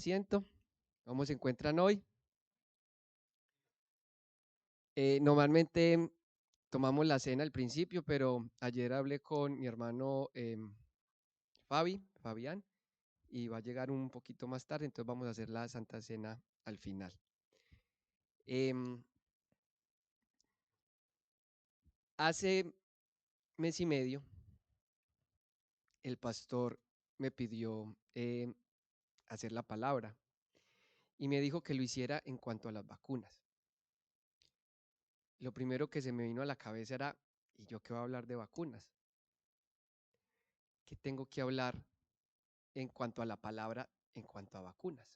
asiento. ¿Cómo se encuentran hoy? Normalmente tomamos la cena al principio, pero ayer hablé con mi hermano Fabián, y va a llegar un poquito más tarde, entonces vamos a hacer la Santa Cena al final. Em, Hace mes y medio, el pastor me pidió hacer la palabra y me dijo que lo hiciera en cuanto a las vacunas. Lo primero que se me vino a la cabeza era, ¿y yo qué voy a hablar de vacunas? ¿Qué tengo que hablar en cuanto a la palabra, en cuanto a vacunas?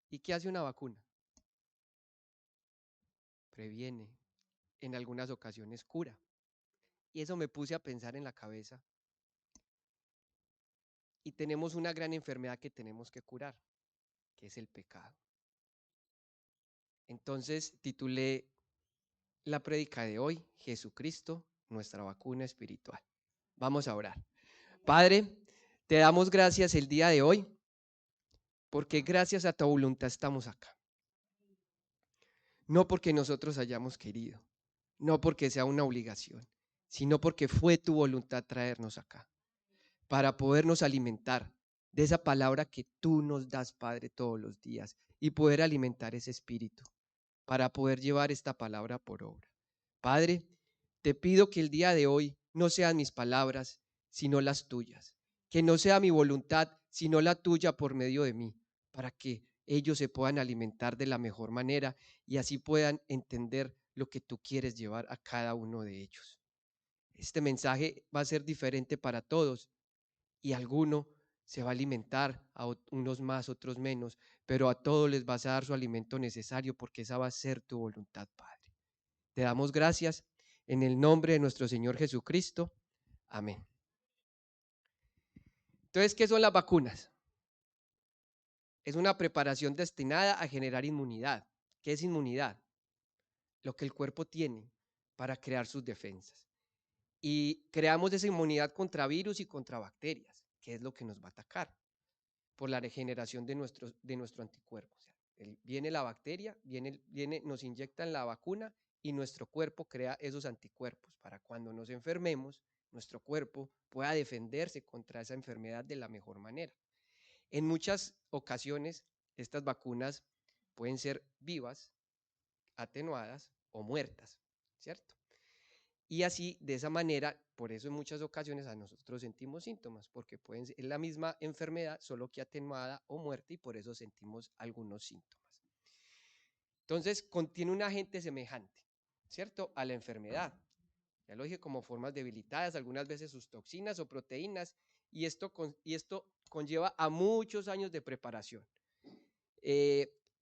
¿Y qué hace una vacuna? Previene, en algunas ocasiones cura. Y eso me puse a pensar en la cabeza. Y tenemos una gran enfermedad que tenemos que curar, que es el pecado. Entonces titulé la prédica de hoy, Jesucristo, nuestra vacuna espiritual. Vamos a orar. Padre, te damos gracias el día de hoy, porque gracias a tu voluntad estamos acá. No porque nosotros hayamos querido, no porque sea una obligación, sino porque fue tu voluntad traernos acá, para podernos alimentar de esa palabra que tú nos das, Padre, todos los días, y poder alimentar ese espíritu, para poder llevar esta palabra por obra. Padre, te pido que el día de hoy no sean mis palabras, sino las tuyas, que no sea mi voluntad, sino la tuya por medio de mí, para que ellos se puedan alimentar de la mejor manera y así puedan entender lo que tú quieres llevar a cada uno de ellos. Este mensaje va a ser diferente para todos y alguno se va a alimentar, a unos más, otros menos, pero a todos les vas a dar su alimento necesario porque esa va a ser tu voluntad, Padre. Te damos gracias en el nombre de nuestro Señor Jesucristo. Amén. Entonces, ¿qué son las vacunas? Es una preparación destinada a generar inmunidad. ¿Qué es inmunidad? Lo que el cuerpo tiene para crear sus defensas. Y creamos esa inmunidad contra virus y contra bacterias, que es lo que nos va a atacar por la regeneración de nuestro anticuerpo. O sea, viene la bacteria, nos inyectan la vacuna y nuestro cuerpo crea esos anticuerpos para cuando nos enfermemos, nuestro cuerpo pueda defenderse contra esa enfermedad de la mejor manera. En muchas ocasiones, estas vacunas pueden ser vivas, atenuadas o muertas, ¿cierto? Y así, de esa manera, por eso en muchas ocasiones a nosotros sentimos síntomas, porque pueden ser la misma enfermedad, solo que atenuada o muerta, y por eso sentimos algunos síntomas. Entonces, contiene un agente semejante, ¿cierto?, a la enfermedad. Ya lo dije, como formas debilitadas, algunas veces sus toxinas o proteínas, y esto conlleva a muchos años de preparación.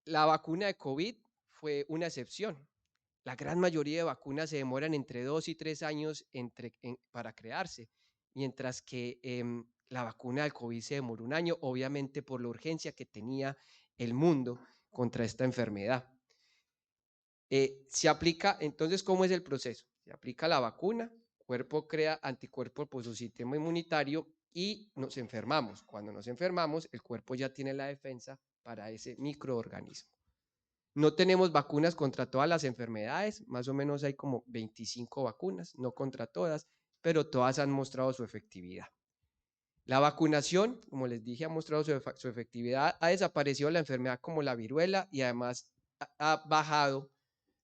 La vacuna de COVID fue una excepción. La gran mayoría de vacunas se demoran entre 2 y 3 años para crearse, mientras que la vacuna del COVID se demoró un año, obviamente por la urgencia que tenía el mundo contra esta enfermedad. Se aplica, entonces, ¿cómo es el proceso? Se aplica la vacuna, el cuerpo crea anticuerpos por su sistema inmunitario y nos enfermamos. Cuando nos enfermamos, el cuerpo ya tiene la defensa para ese microorganismo. No tenemos vacunas contra todas las enfermedades, más o menos hay como 25 vacunas, no contra todas, pero todas han mostrado su efectividad. La vacunación, como les dije, ha mostrado su efectividad, ha desaparecido la enfermedad como la viruela y además ha bajado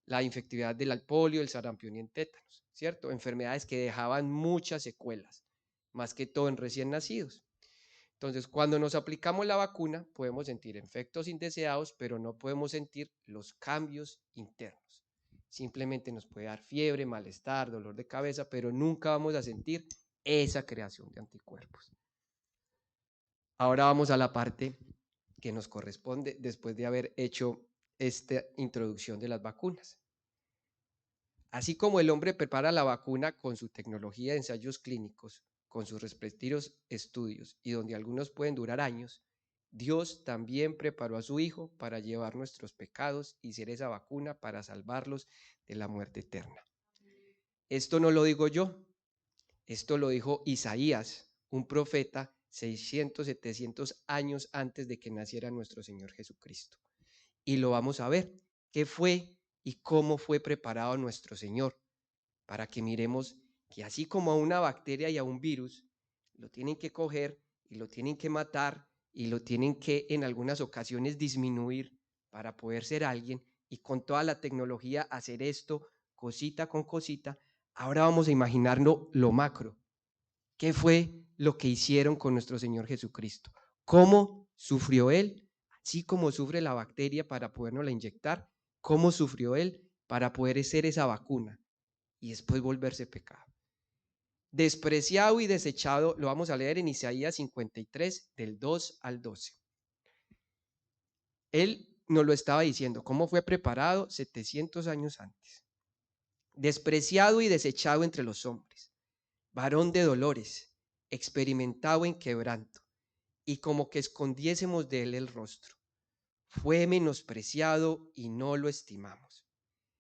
la infectividad del polio, el sarampión y el tétanos, ¿cierto? Enfermedades que dejaban muchas secuelas, más que todo en recién nacidos. Entonces, cuando nos aplicamos la vacuna, podemos sentir efectos indeseados, pero no podemos sentir los cambios internos. Simplemente nos puede dar fiebre, malestar, dolor de cabeza, pero nunca vamos a sentir esa creación de anticuerpos. Ahora vamos a la parte que nos corresponde después de haber hecho esta introducción de las vacunas. Así como el hombre prepara la vacuna con su tecnología de ensayos clínicos, con sus respectivos estudios y donde algunos pueden durar años, Dios también preparó a su Hijo para llevar nuestros pecados y ser esa vacuna para salvarlos de la muerte eterna. Esto no lo digo yo, esto lo dijo Isaías, un profeta 600, 700 años antes de que naciera nuestro Señor Jesucristo. Y lo vamos a ver, qué fue y cómo fue preparado nuestro Señor, para que miremos que así como a una bacteria y a un virus, lo tienen que coger y lo tienen que matar y lo tienen que en algunas ocasiones disminuir para poder ser alguien, y con toda la tecnología hacer esto cosita con cosita. Ahora vamos a imaginarlo lo macro. ¿Qué fue lo que hicieron con nuestro Señor Jesucristo? ¿Cómo sufrió Él? Así como sufre la bacteria para podernos inyectar, ¿cómo sufrió Él para poder ser esa vacuna y después volverse pecado? Despreciado y desechado, lo vamos a leer en Isaías 53, del 2 al 12. Él nos lo estaba diciendo, cómo fue preparado 700 años antes. Despreciado y desechado entre los hombres, varón de dolores, experimentado en quebranto, y como que escondiésemos de él el rostro. Fue menospreciado y no lo estimamos.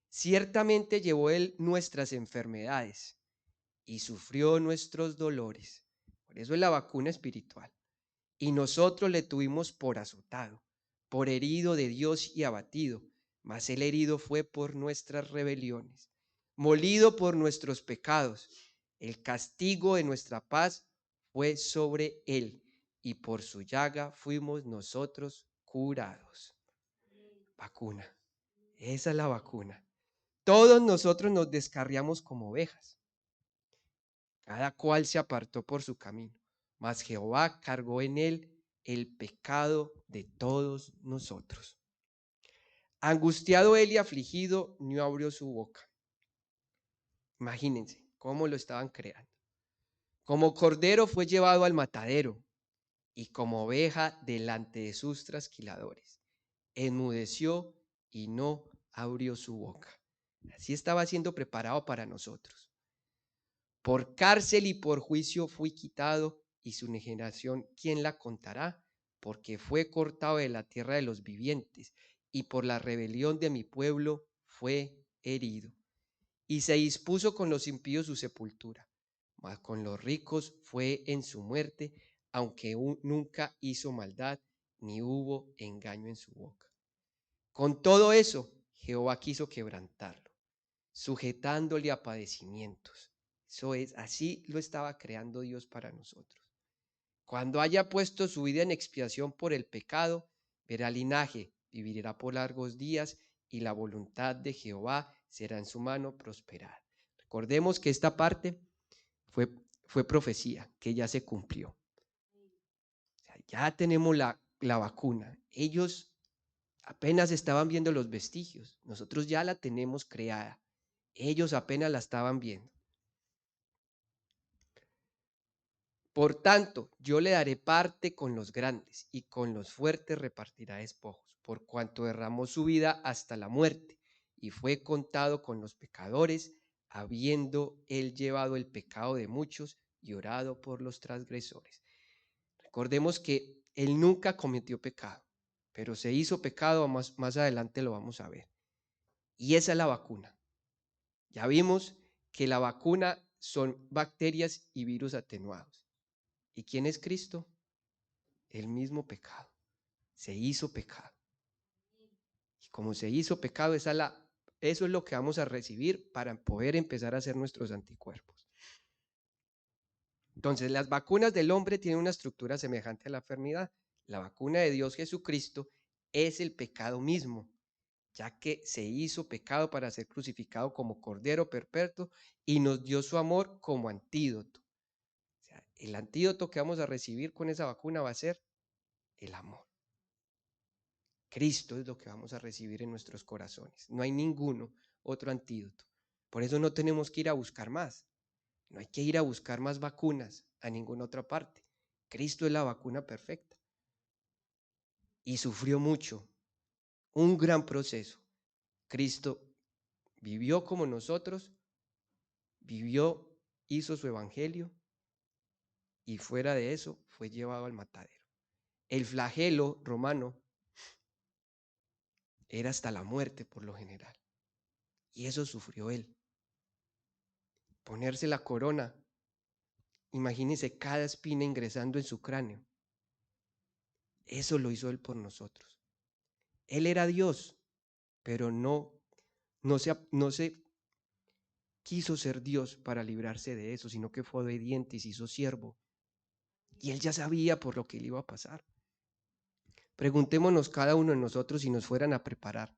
Ciertamente llevó él nuestras enfermedades y sufrió nuestros dolores. Por eso es la vacuna espiritual. Y nosotros le tuvimos por azotado, por herido de Dios y abatido, mas el herido fue por nuestras rebeliones, molido por nuestros pecados. El castigo de nuestra paz fue sobre él, y por su llaga fuimos nosotros curados. Vacuna. Esa es la vacuna. Todos nosotros nos descarriamos como ovejas. Cada cual se apartó por su camino, mas Jehová cargó en él el pecado de todos nosotros. Angustiado él y afligido, no abrió su boca. Imagínense cómo lo estaban creando. Como cordero fue llevado al matadero, y como oveja delante de sus trasquiladores. Enmudeció y no abrió su boca. Así estaba siendo preparado para nosotros. Por cárcel y por juicio fui quitado, y su generación, ¿quién la contará? Porque fue cortado de la tierra de los vivientes, y por la rebelión de mi pueblo fue herido. Y se dispuso con los impíos su sepultura, mas con los ricos fue en su muerte, aunque nunca hizo maldad, ni hubo engaño en su boca. Con todo eso, Jehová quiso quebrantarlo, sujetándole a padecimientos. Eso es, así lo estaba creando Dios para nosotros. Cuando haya puesto su vida en expiación por el pecado, verá linaje, vivirá por largos días, y la voluntad de Jehová será en su mano prosperar. Recordemos que esta parte fue profecía, que ya se cumplió. O sea, ya tenemos la vacuna. Ellos apenas estaban viendo los vestigios. Nosotros ya la tenemos creada. Ellos apenas la estaban viendo. Por tanto, yo le daré parte con los grandes, y con los fuertes repartirá despojos, por cuanto derramó su vida hasta la muerte, y fue contado con los pecadores, habiendo él llevado el pecado de muchos y orado por los transgresores. Recordemos que él nunca cometió pecado, pero se hizo pecado, más adelante lo vamos a ver. Y esa es la vacuna. Ya vimos que la vacuna son bacterias y virus atenuados. ¿Y quién es Cristo? El mismo pecado. Se hizo pecado. Y como se hizo pecado, eso es lo que vamos a recibir para poder empezar a hacer nuestros anticuerpos. Entonces, las vacunas del hombre tienen una estructura semejante a la enfermedad. La vacuna de Dios Jesucristo es el pecado mismo, ya que se hizo pecado para ser crucificado como cordero perpetuo y nos dio su amor como antídoto. O sea, el antídoto que vamos a recibir con esa vacuna va a ser el amor. Cristo es lo que vamos a recibir en nuestros corazones. No hay ninguno otro antídoto. Por eso no tenemos que ir a buscar más. No hay que ir a buscar más vacunas a ninguna otra parte. Cristo es la vacuna perfecta. Y sufrió mucho, un gran proceso. Cristo vivió como nosotros, vivió, hizo su evangelio, y fuera de eso fue llevado al matadero. El flagelo romano era hasta la muerte por lo general. Y eso sufrió él. Ponerse la corona Imagínense cada espina ingresando en su cráneo. Eso lo hizo Él por nosotros. Él era Dios, pero no se quiso ser Dios para librarse de eso, sino que fue obediente y se hizo siervo. Y Él ya sabía por lo que le iba a pasar. Preguntémonos cada uno de nosotros si nos fueran a preparar.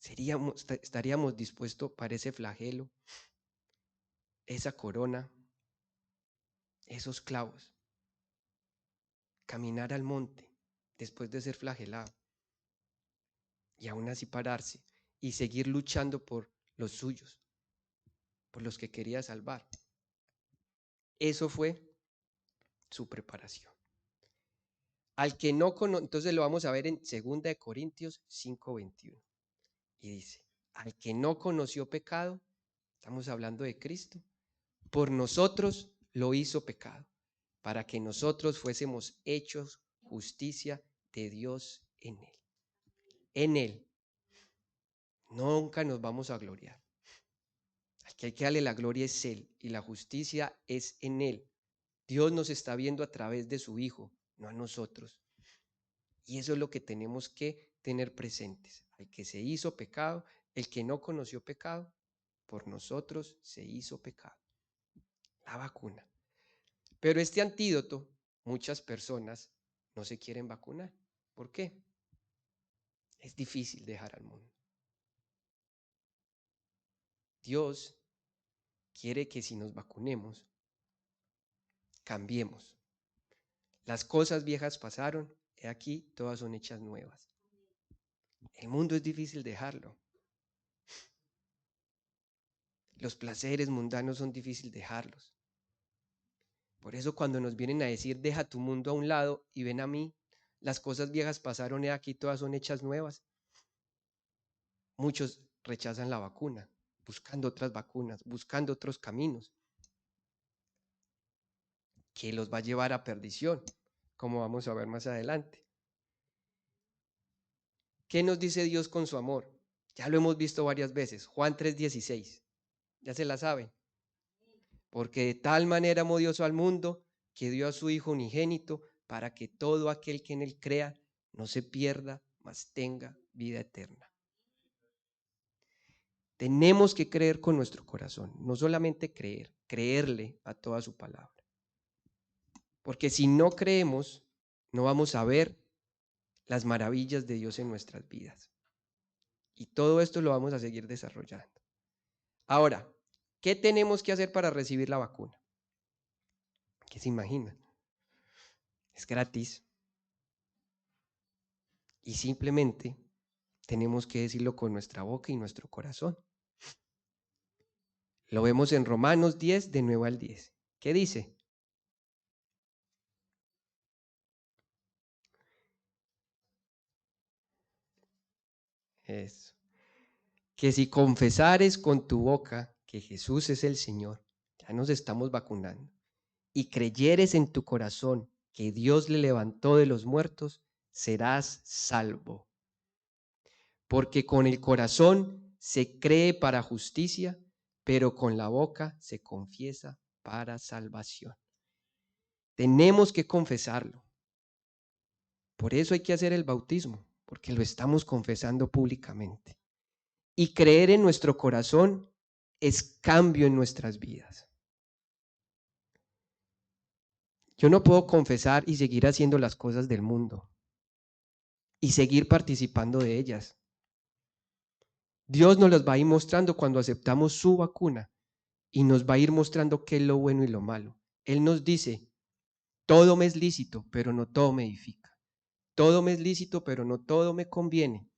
¿Estaríamos dispuestos para ese flagelo, esa corona, esos clavos? Caminar al monte después de ser flagelado y aún así pararse y seguir luchando por los suyos, por los que quería salvar. Eso fue su preparación. Al que no conoce, entonces lo vamos a ver en 2 de Corintios 5:21. Y dice, al que no conoció pecado, estamos hablando de Cristo, por nosotros lo hizo pecado, para que nosotros fuésemos hechos justicia de Dios en Él. En Él. Nunca nos vamos a gloriar. Al que hay que darle la gloria es Él y la justicia es en Él. Dios nos está viendo a través de su Hijo, no a nosotros. Y eso es lo que tenemos que tener presentes. Al que se hizo pecado, el que no conoció pecado, por nosotros se hizo pecado. La vacuna. Pero este antídoto, muchas personas no se quieren vacunar. ¿Por qué? Es difícil dejar al mundo. Dios quiere que si nos vacunemos, cambiemos. Las cosas viejas pasaron, he aquí, todas son hechas nuevas. El mundo es difícil dejarlo. Los placeres mundanos son difíciles dejarlos. Por eso cuando nos vienen a decir, deja tu mundo a un lado y ven a mí, las cosas viejas pasaron, he aquí, todas son hechas nuevas. Muchos rechazan la vacuna, buscando otras vacunas, buscando otros caminos que los va a llevar a perdición, como vamos a ver más adelante. ¿Qué nos dice Dios con su amor? Ya lo hemos visto varias veces. Juan 3:16. Ya se la saben. Porque de tal manera amó Dios al mundo que dio a su Hijo unigénito para que todo aquel que en él crea no se pierda, mas tenga vida eterna. Tenemos que creer con nuestro corazón, no solamente creer, creerle a toda su palabra. Porque si no creemos, no vamos a ver las maravillas de Dios en nuestras vidas. Y todo esto lo vamos a seguir desarrollando. Ahora, ¿qué tenemos que hacer para recibir la vacuna? ¿Qué se imaginan? Es gratis. Y simplemente tenemos que decirlo con nuestra boca y nuestro corazón. Lo vemos en Romanos 10, de 9 al 10. ¿Qué dice? Eso. Que si confesares con tu boca que Jesús es el Señor, ya nos estamos vacunando, y creyeres en tu corazón que Dios le levantó de los muertos, serás salvo. Porque con el corazón se cree para justicia, pero con la boca se confiesa para salvación. Tenemos que confesarlo. Por eso hay que hacer el bautismo, porque lo estamos confesando públicamente. Y creer en nuestro corazón es cambio en nuestras vidas. Yo no puedo confesar y seguir haciendo las cosas del mundo y seguir participando de ellas. Dios nos las va a ir mostrando cuando aceptamos su vacuna y nos va a ir mostrando qué es lo bueno y lo malo. Él nos dice, todo me es lícito, pero no todo me edifica. Todo me es lícito, pero no todo me conviene.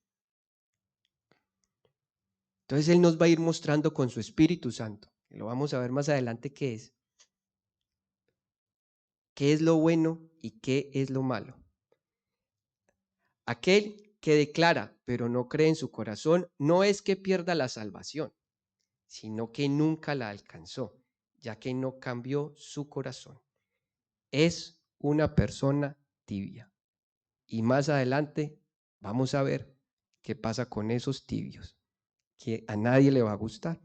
Entonces Él nos va a ir mostrando con su Espíritu Santo, y lo vamos a ver más adelante qué es lo bueno y qué es lo malo. Aquel que declara, pero no cree en su corazón, no es que pierda la salvación, sino que nunca la alcanzó, ya que no cambió su corazón. Es una persona tibia. Y más adelante vamos a ver qué pasa con esos tibios, que a nadie le va a gustar.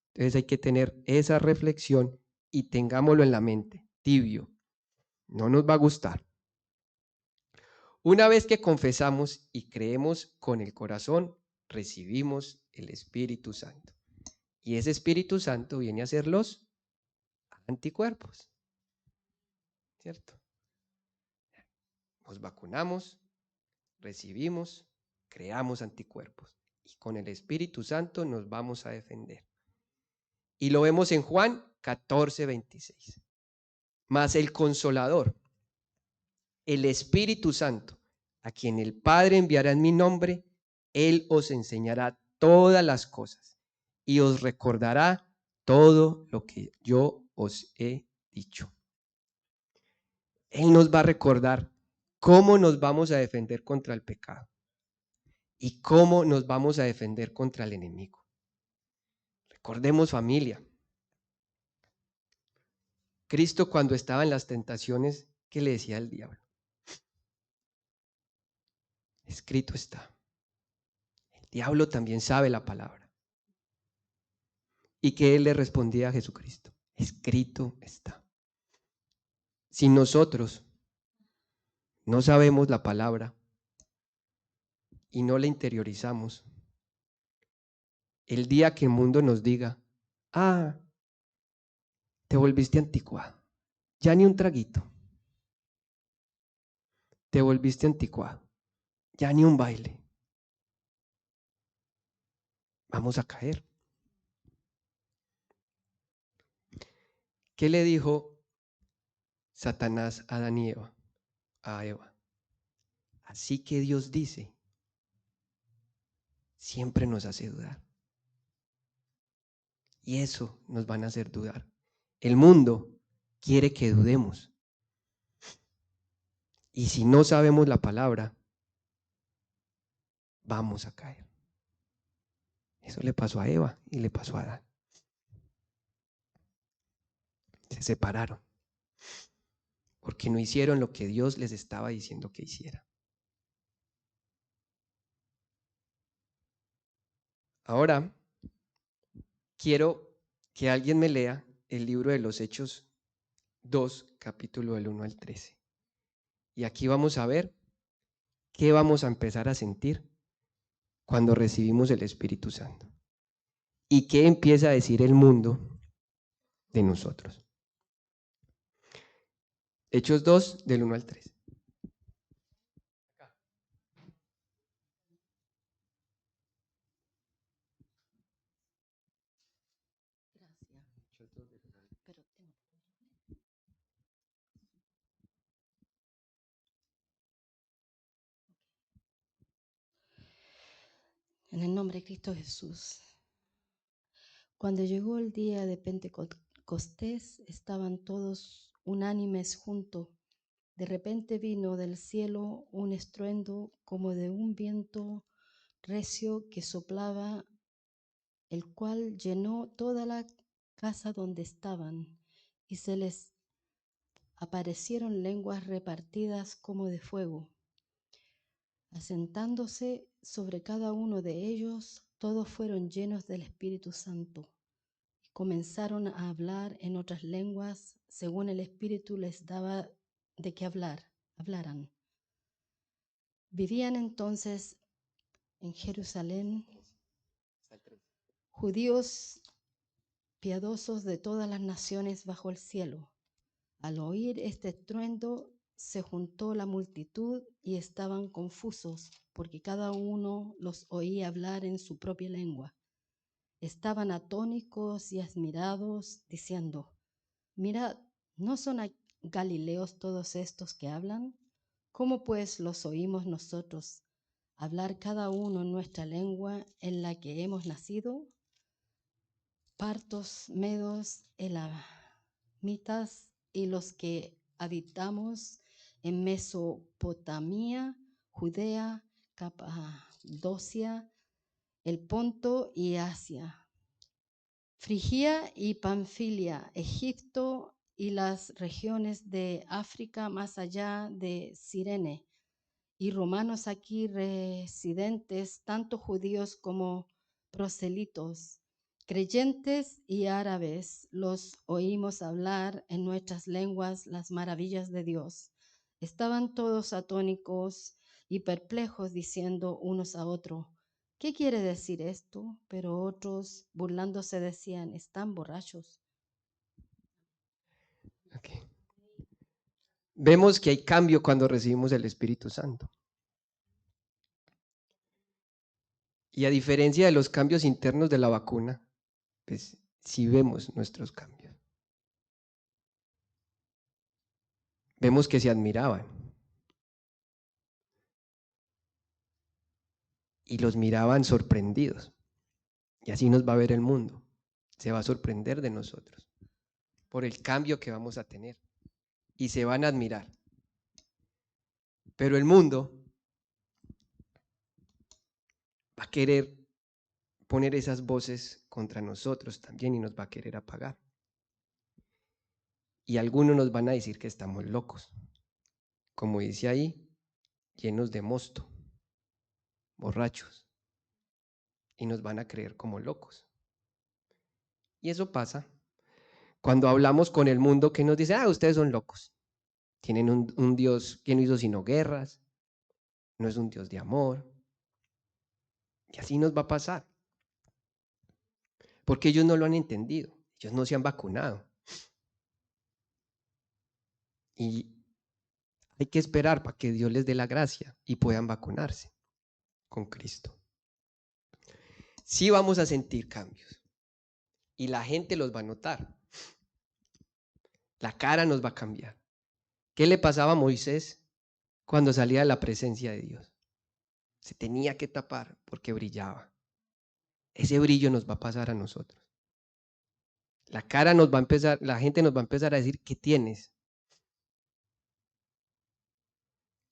Entonces hay que tener esa reflexión y tengámoslo en la mente, tibio. No nos va a gustar. Una vez que confesamos y creemos con el corazón, recibimos el Espíritu Santo. Y ese Espíritu Santo viene a ser los anticuerpos, ¿cierto? Nos vacunamos, recibimos, creamos anticuerpos. Y con el Espíritu Santo nos vamos a defender. Y lo vemos en Juan 14:26. Mas el Consolador, el Espíritu Santo, a quien el Padre enviará en mi nombre, Él os enseñará todas las cosas y os recordará todo lo que yo os he dicho. Él nos va a recordar cómo nos vamos a defender contra el pecado y cómo nos vamos a defender contra el enemigo. Recordemos, familia, Cristo cuando estaba en las tentaciones, ¿qué le decía al diablo? Escrito está. El diablo también sabe la palabra. ¿Y qué él le respondía a Jesucristo? Escrito está. Si nosotros no sabemos la palabra y no la interiorizamos, el día que el mundo nos diga, te volviste anticuado, ya ni un traguito, te volviste anticuado, ya ni un baile, vamos a caer. ¿Qué le dijo Satanás a Adán y Eva? A Eva. Así que Dios dice, siempre nos hace dudar. Y eso nos van a hacer dudar. El mundo quiere que dudemos. Y si no sabemos la palabra, vamos a caer. Eso le pasó a Eva y le pasó a Adán. Se separaron porque no hicieron lo que Dios les estaba diciendo que hiciera. Ahora, quiero que alguien me lea el libro de los Hechos 2, capítulo del 1 al 13. Y aquí vamos a ver qué vamos a empezar a sentir cuando recibimos el Espíritu Santo. ¿Y qué empieza a decir el mundo de nosotros? Hechos 2, del 1 al 3. En el nombre de Cristo Jesús. Cuando llegó el día de Pentecostés, estaban todos unánimes juntos. De repente vino del cielo un estruendo como de un viento recio que soplaba, el cual llenó toda la casa donde estaban, y se les aparecieron lenguas repartidas como de fuego. Asentándose sobre cada uno de ellos, todos fueron llenos del Espíritu Santo y comenzaron a hablar en otras lenguas según el Espíritu les daba de qué hablaran. Vivían entonces en Jerusalén judíos piadosos de todas las naciones bajo el cielo. Al oír este estruendo, se juntó la multitud y estaban confusos, porque cada uno los oía hablar en su propia lengua. Estaban atónicos y admirados, diciendo: Mirad, ¿no son galileos todos estos que hablan? ¿Cómo pues los oímos nosotros hablar cada uno en nuestra lengua en la que hemos nacido? Partos, medos, elamitas y los que habitamos en Mesopotamia, Judea, Capadocia, el Ponto y Asia, Frigia y Panfilia, Egipto y las regiones de África más allá de Cirene, y romanos aquí residentes, tanto judíos como proselitos. Creyentes y árabes los oímos hablar en nuestras lenguas las maravillas de Dios. Estaban todos atónicos y perplejos, diciendo unos a otros, ¿qué quiere decir esto? Pero otros, burlándose, decían, están borrachos. Okay. Vemos que hay cambio cuando recibimos el Espíritu Santo. Y a diferencia de los cambios internos de la vacuna, pues sí vemos nuestros cambios. Vemos que se admiraban. Y los miraban sorprendidos. Y así nos va a ver el mundo. Se va a sorprender de nosotros por el cambio que vamos a tener. Y se van a admirar. Pero el mundo va a querer poner esas voces contra nosotros también y nos va a querer apagar. Y algunos nos van a decir que estamos locos. Como dice ahí, llenos de mosto, borrachos. Y nos van a creer como locos. Y eso pasa cuando hablamos con el mundo que nos dice, ustedes son locos. Tienen un Dios que no hizo sino guerras, no es un Dios de amor. Y así nos va a pasar. Porque ellos no lo han entendido, ellos no se han vacunado. Y hay que esperar para que Dios les dé la gracia y puedan vacunarse con Cristo. Sí vamos a sentir cambios y la gente los va a notar. La cara nos va a cambiar. ¿Qué le pasaba a Moisés cuando salía de la presencia de Dios? Se tenía que tapar porque brillaba. Ese brillo nos va a pasar a nosotros. La cara nos va a empezar, la gente nos va a empezar a decir, ¿qué tienes?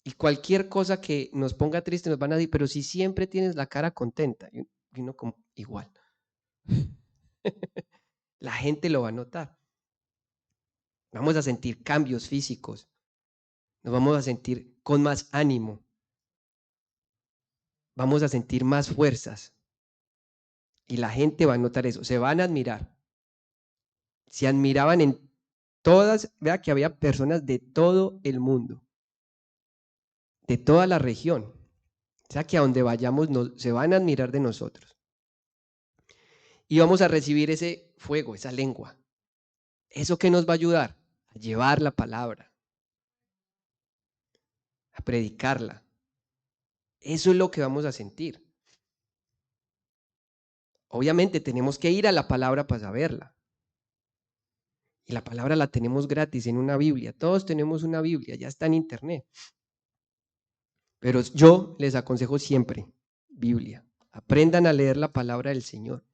Y cualquier cosa que nos ponga triste nos van a decir, pero si siempre tienes la cara contenta, y uno como igual. La gente lo va a notar. Vamos a sentir cambios físicos. Nos vamos a sentir con más ánimo. Vamos a sentir más fuerzas. Y la gente va a notar eso. Se van a admirar. Se admiraban en todas, vea que había personas de todo el mundo, de toda la región. O sea que a donde vayamos se van a admirar de nosotros. Y vamos a recibir ese fuego, esa lengua. ¿Eso qué nos va a ayudar? A llevar la palabra, a predicarla. Eso es lo que vamos a sentir. Obviamente tenemos que ir a la palabra para saberla. Y la palabra la tenemos gratis en una Biblia. Todos tenemos una Biblia, ya está en internet. Pero yo les aconsejo siempre, Biblia. Aprendan a leer la palabra del Señor.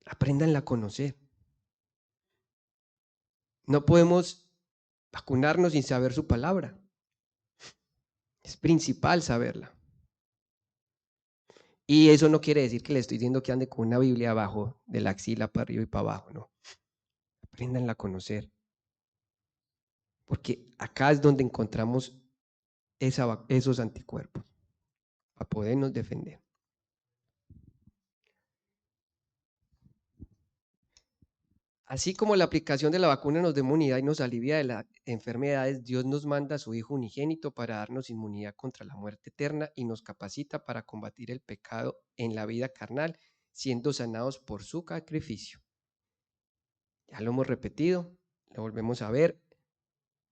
Aprendanla a conocer. No podemos vacunarnos sin saber su palabra. Es principal saberla. Y eso no quiere decir que le estoy diciendo que ande con una Biblia abajo de la axila para arriba y para abajo, no. Apréndanla a conocer. Porque acá es donde encontramos esos anticuerpos para podernos defender. Así como la aplicación de la vacuna nos da inmunidad y nos alivia de las enfermedades, Dios nos manda a su Hijo unigénito para darnos inmunidad contra la muerte eterna y nos capacita para combatir el pecado en la vida carnal, siendo sanados por su sacrificio. Ya lo hemos repetido, lo volvemos a ver.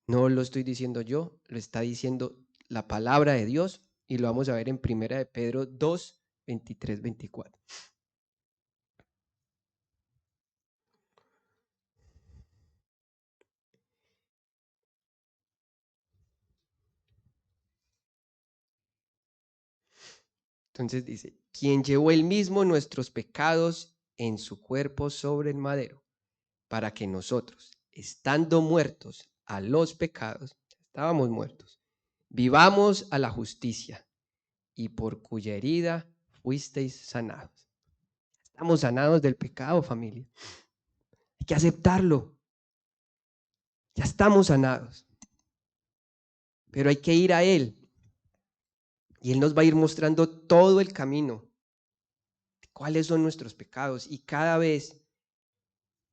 No lo estoy diciendo yo, lo está diciendo la palabra de Dios y lo vamos a ver en 1 de Pedro 2, 23, 24. Entonces dice, quien llevó él mismo nuestros pecados en su cuerpo sobre el madero, para que nosotros, estando muertos a los pecados, estábamos muertos, vivamos a la justicia, y por cuya herida fuisteis sanados. Estamos sanados del pecado, familia. Hay que aceptarlo. Ya estamos sanados. Pero hay que ir a Él. Y Él nos va a ir mostrando todo el camino. cuáles son nuestros pecados, y cada vez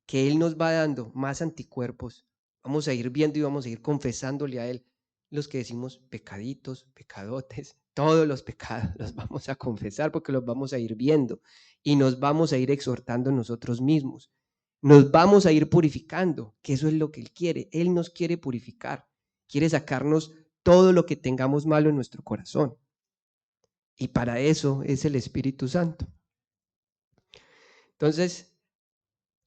que Él nos va dando más anticuerpos, vamos a ir viendo y vamos a ir confesándole a Él los que decimos pecaditos, pecadotes, todos los pecados los vamos a confesar porque los vamos a ir viendo y nos vamos a ir exhortando nosotros mismos. Nos vamos a ir purificando, que eso es lo que Él quiere. Él nos quiere purificar, quiere sacarnos todo lo que tengamos malo en nuestro corazón. Y para eso es el Espíritu Santo. Entonces,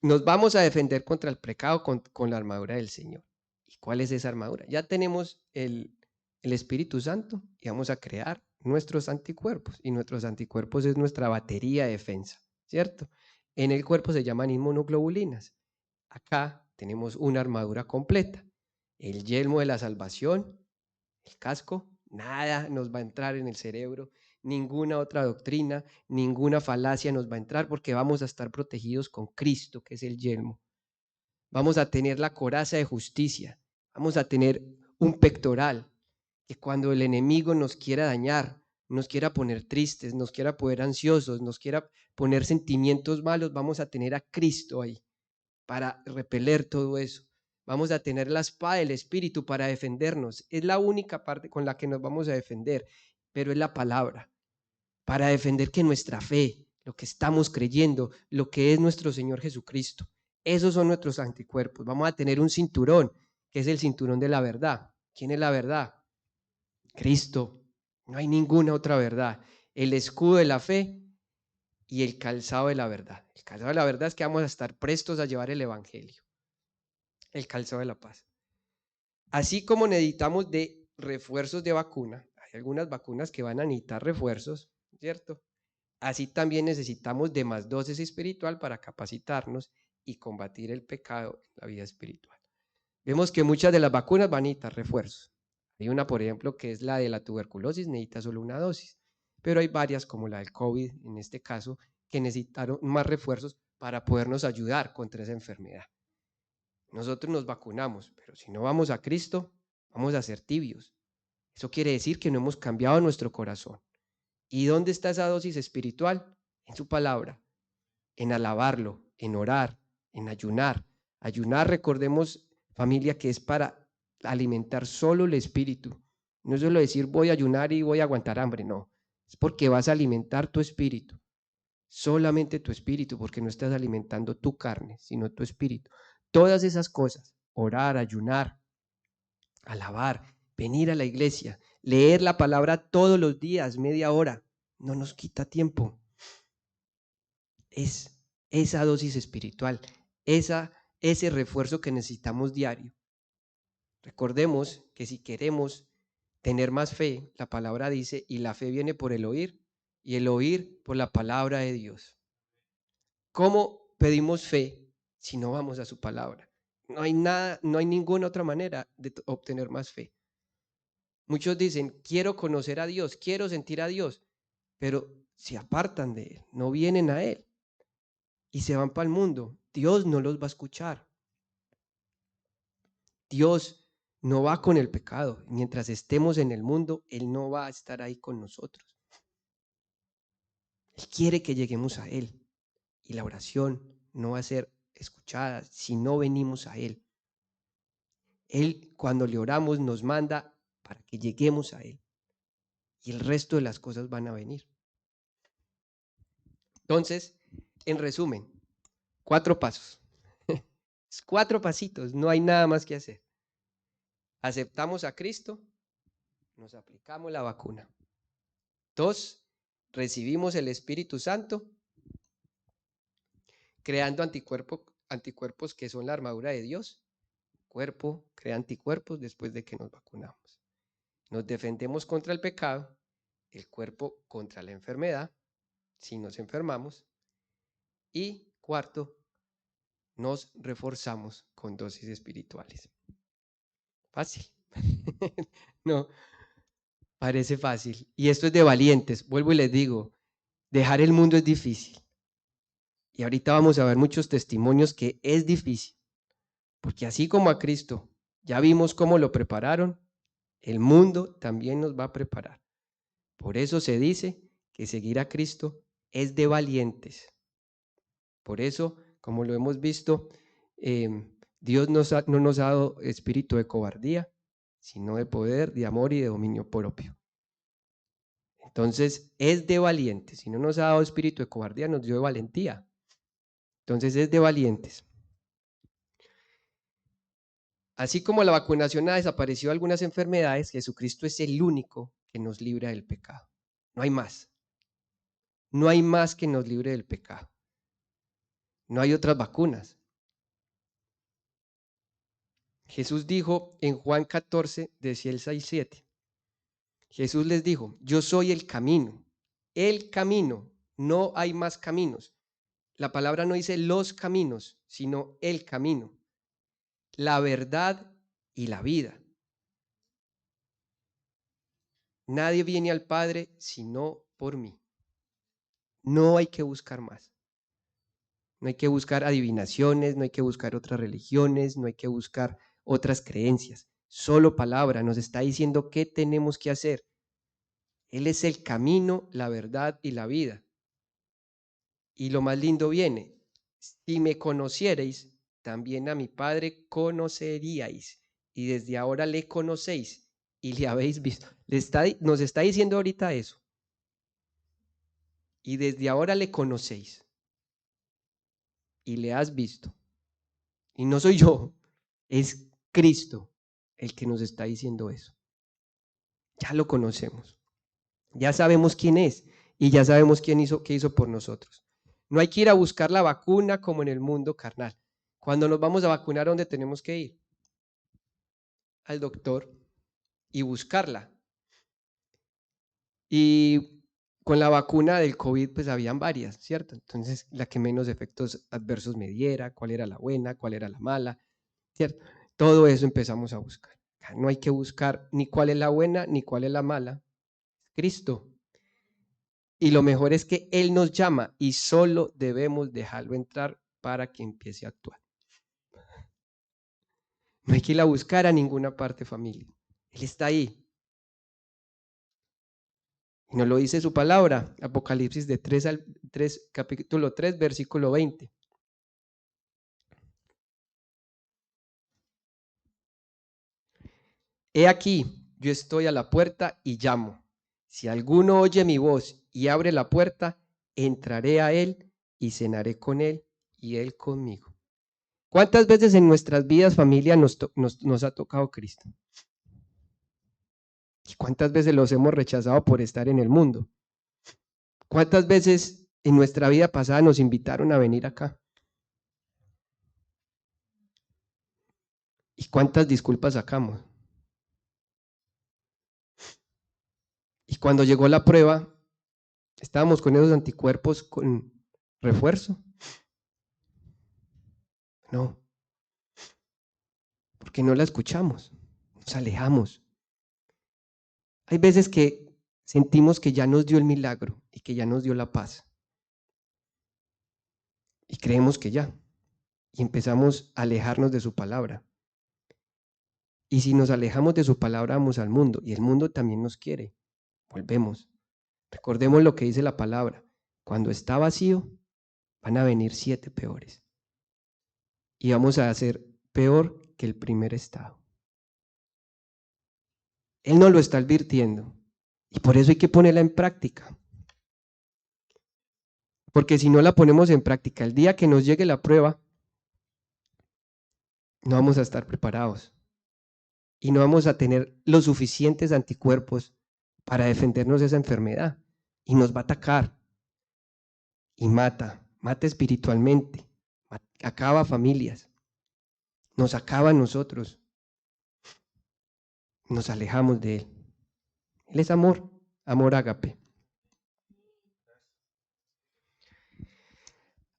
nos vamos a defender contra el pecado con la armadura del Señor. ¿Y cuál es esa armadura? Ya tenemos el Espíritu Santo y vamos a crear nuestros anticuerpos. Y nuestros anticuerpos es nuestra batería de defensa, ¿cierto? En el cuerpo se llaman inmunoglobulinas. Acá tenemos una armadura completa. El yelmo de la salvación, el casco, nada nos va a entrar en el cerebro. Ninguna otra doctrina, ninguna falacia nos va a entrar porque vamos a estar protegidos con Cristo, que es el yelmo. Vamos a tener la coraza de justicia, vamos a tener un pectoral, que cuando el enemigo nos quiera dañar, nos quiera poner tristes, nos quiera poner ansiosos, nos quiera poner sentimientos malos, vamos a tener a Cristo ahí para repeler todo eso. Vamos a tener la espada del Espíritu para defendernos. Es la única parte con la que nos vamos a defender, pero es la palabra. Para defender que nuestra fe, lo que estamos creyendo, lo que es nuestro Señor Jesucristo, esos son nuestros anticuerpos. Vamos a tener un cinturón, que es el cinturón de la verdad. ¿Quién es la verdad? Cristo. No hay ninguna otra verdad. El escudo de la fe y el calzado de la verdad. El calzado de la verdad es que vamos a estar prestos a llevar el evangelio. El calzado de la paz. Así como necesitamos de refuerzos de vacuna, hay algunas vacunas que van a necesitar refuerzos, ¿cierto? Así también necesitamos de más dosis espiritual para capacitarnos y combatir el pecado en la vida espiritual. Vemos que muchas de las vacunas van a necesitar refuerzos. Hay una, por ejemplo, que es la de la tuberculosis, necesita solo una dosis, pero hay varias, como la del COVID, en este caso, que necesitaron más refuerzos para podernos ayudar contra esa enfermedad. Nosotros nos vacunamos, pero si no vamos a Cristo, vamos a ser tibios. Eso quiere decir que no hemos cambiado nuestro corazón. ¿Y dónde está esa dosis espiritual? En su palabra, en alabarlo, en orar, en ayunar. Ayunar, recordemos, familia, que es para alimentar solo el espíritu. No es solo decir voy a ayunar y voy a aguantar hambre, no. Es porque vas a alimentar tu espíritu. Solamente tu espíritu, porque no estás alimentando tu carne, sino tu espíritu. Todas esas cosas, orar, ayunar, alabar, venir a la iglesia, leer la palabra todos los días, media hora, no nos quita tiempo. Es esa dosis espiritual, ese refuerzo que necesitamos diario. Recordemos que si queremos tener más fe, la palabra dice, y la fe viene por el oír, y el oír por la palabra de Dios. ¿Cómo pedimos fe si no vamos a su palabra? No hay nada, no hay ninguna otra manera de obtener más fe. Muchos dicen, quiero conocer a Dios, quiero sentir a Dios, pero se apartan de Él, no vienen a Él y se van para el mundo. Dios no los va a escuchar. Dios no va con el pecado. Mientras estemos en el mundo, Él no va a estar ahí con nosotros. Él quiere que lleguemos a Él y la oración no va a ser escuchada si no venimos a Él. Él, cuando le oramos, nos manda para que lleguemos a Él y el resto de las cosas van a venir. Entonces, en resumen, 4 pasos. 4 pasitos, no hay nada más que hacer. Aceptamos a Cristo, nos aplicamos la vacuna. 2, recibimos el Espíritu Santo, creando anticuerpos que son la armadura de Dios. Cuerpo crea anticuerpos después de que nos vacunamos. Nos defendemos contra el pecado, el cuerpo contra la enfermedad, si nos enfermamos. Y 4, nos reforzamos con dosis espirituales. Fácil. No, parece fácil. Y esto es de valientes. Vuelvo y les digo, dejar el mundo es difícil. Y ahorita vamos a ver muchos testimonios que es difícil. Porque así como a Cristo ya vimos cómo lo prepararon, el mundo también nos va a preparar. Por eso se dice que seguir a Cristo es de valientes. Por eso, como lo hemos visto, Dios no nos ha dado espíritu de cobardía, sino de poder, de amor y de dominio propio. Entonces, es de valientes. Si no nos ha dado espíritu de cobardía, nos dio de valentía. Entonces, es de valientes. Así como la vacunación ha desaparecido algunas enfermedades, Jesucristo es el único que nos libra del pecado. No hay más. No hay más que nos libre del pecado. No hay otras vacunas. Jesús dijo en Juan 14, de 6 al 7. Jesús les dijo, yo soy el camino, no hay más caminos. La palabra no dice los caminos, sino el camino, la verdad y la vida. Nadie viene al Padre sino por mí. No hay que buscar más. No hay que buscar adivinaciones, no hay que buscar otras religiones, no hay que buscar otras creencias. Solo palabra nos está diciendo qué tenemos que hacer. Él es el camino, la verdad y la vida. Y lo más lindo viene, si me conocierais, también a mi Padre conoceríais. Y desde ahora le conocéis y le habéis visto. Nos está diciendo ahorita eso. Y desde ahora le conocéis y le has visto. Y no soy yo, es Cristo el que nos está diciendo eso. Ya lo conocemos. Ya sabemos quién es y ya sabemos qué hizo por nosotros. No hay que ir a buscar la vacuna como en el mundo carnal. Cuando nos vamos a vacunar, ¿a dónde tenemos que ir? Al doctor y buscarla. Y con la vacuna del COVID, pues habían varias, ¿cierto? Entonces, la que menos efectos adversos me diera, cuál era la buena, cuál era la mala, ¿cierto? Todo eso empezamos a buscar. No hay que buscar ni cuál es la buena ni cuál es la mala. Cristo. Y lo mejor es que Él nos llama y solo debemos dejarlo entrar para que empiece a actuar. No hay que ir a buscar a ninguna parte, familia. Él está ahí. Y nos lo dice su palabra, Apocalipsis de 3, capítulo 3, versículo 20. He aquí, yo estoy a la puerta y llamo. Si alguno oye mi voz y abre la puerta, entraré a él y cenaré con él y él conmigo. ¿Cuántas veces en nuestras vidas, familia, nos ha tocado Cristo? ¿Y cuántas veces los hemos rechazado por estar en el mundo? ¿Cuántas veces en nuestra vida pasada nos invitaron a venir acá? ¿Y cuántas disculpas sacamos? Y cuando llegó la prueba, estábamos con esos anticuerpos con refuerzo. No, porque no la escuchamos, nos alejamos. Hay veces que sentimos que ya nos dio el milagro y que ya nos dio la paz. Y creemos que ya. Y empezamos a alejarnos de su palabra. Y si nos alejamos de su palabra, vamos al mundo. Y el mundo también nos quiere. Volvemos. Recordemos lo que dice la palabra. Cuando está vacío, van a venir 7 peores. Y vamos a ser peor que el primer estado. Él nos lo está advirtiendo. Y por eso hay que ponerla en práctica. Porque si no la ponemos en práctica, el día que nos llegue la prueba, no vamos a estar preparados. Y no vamos a tener los suficientes anticuerpos para defendernos de esa enfermedad. Y nos va a atacar. Y mata espiritualmente. Acaba familias. Nos acaba a nosotros. Nos alejamos de Él. Él es amor, amor ágape.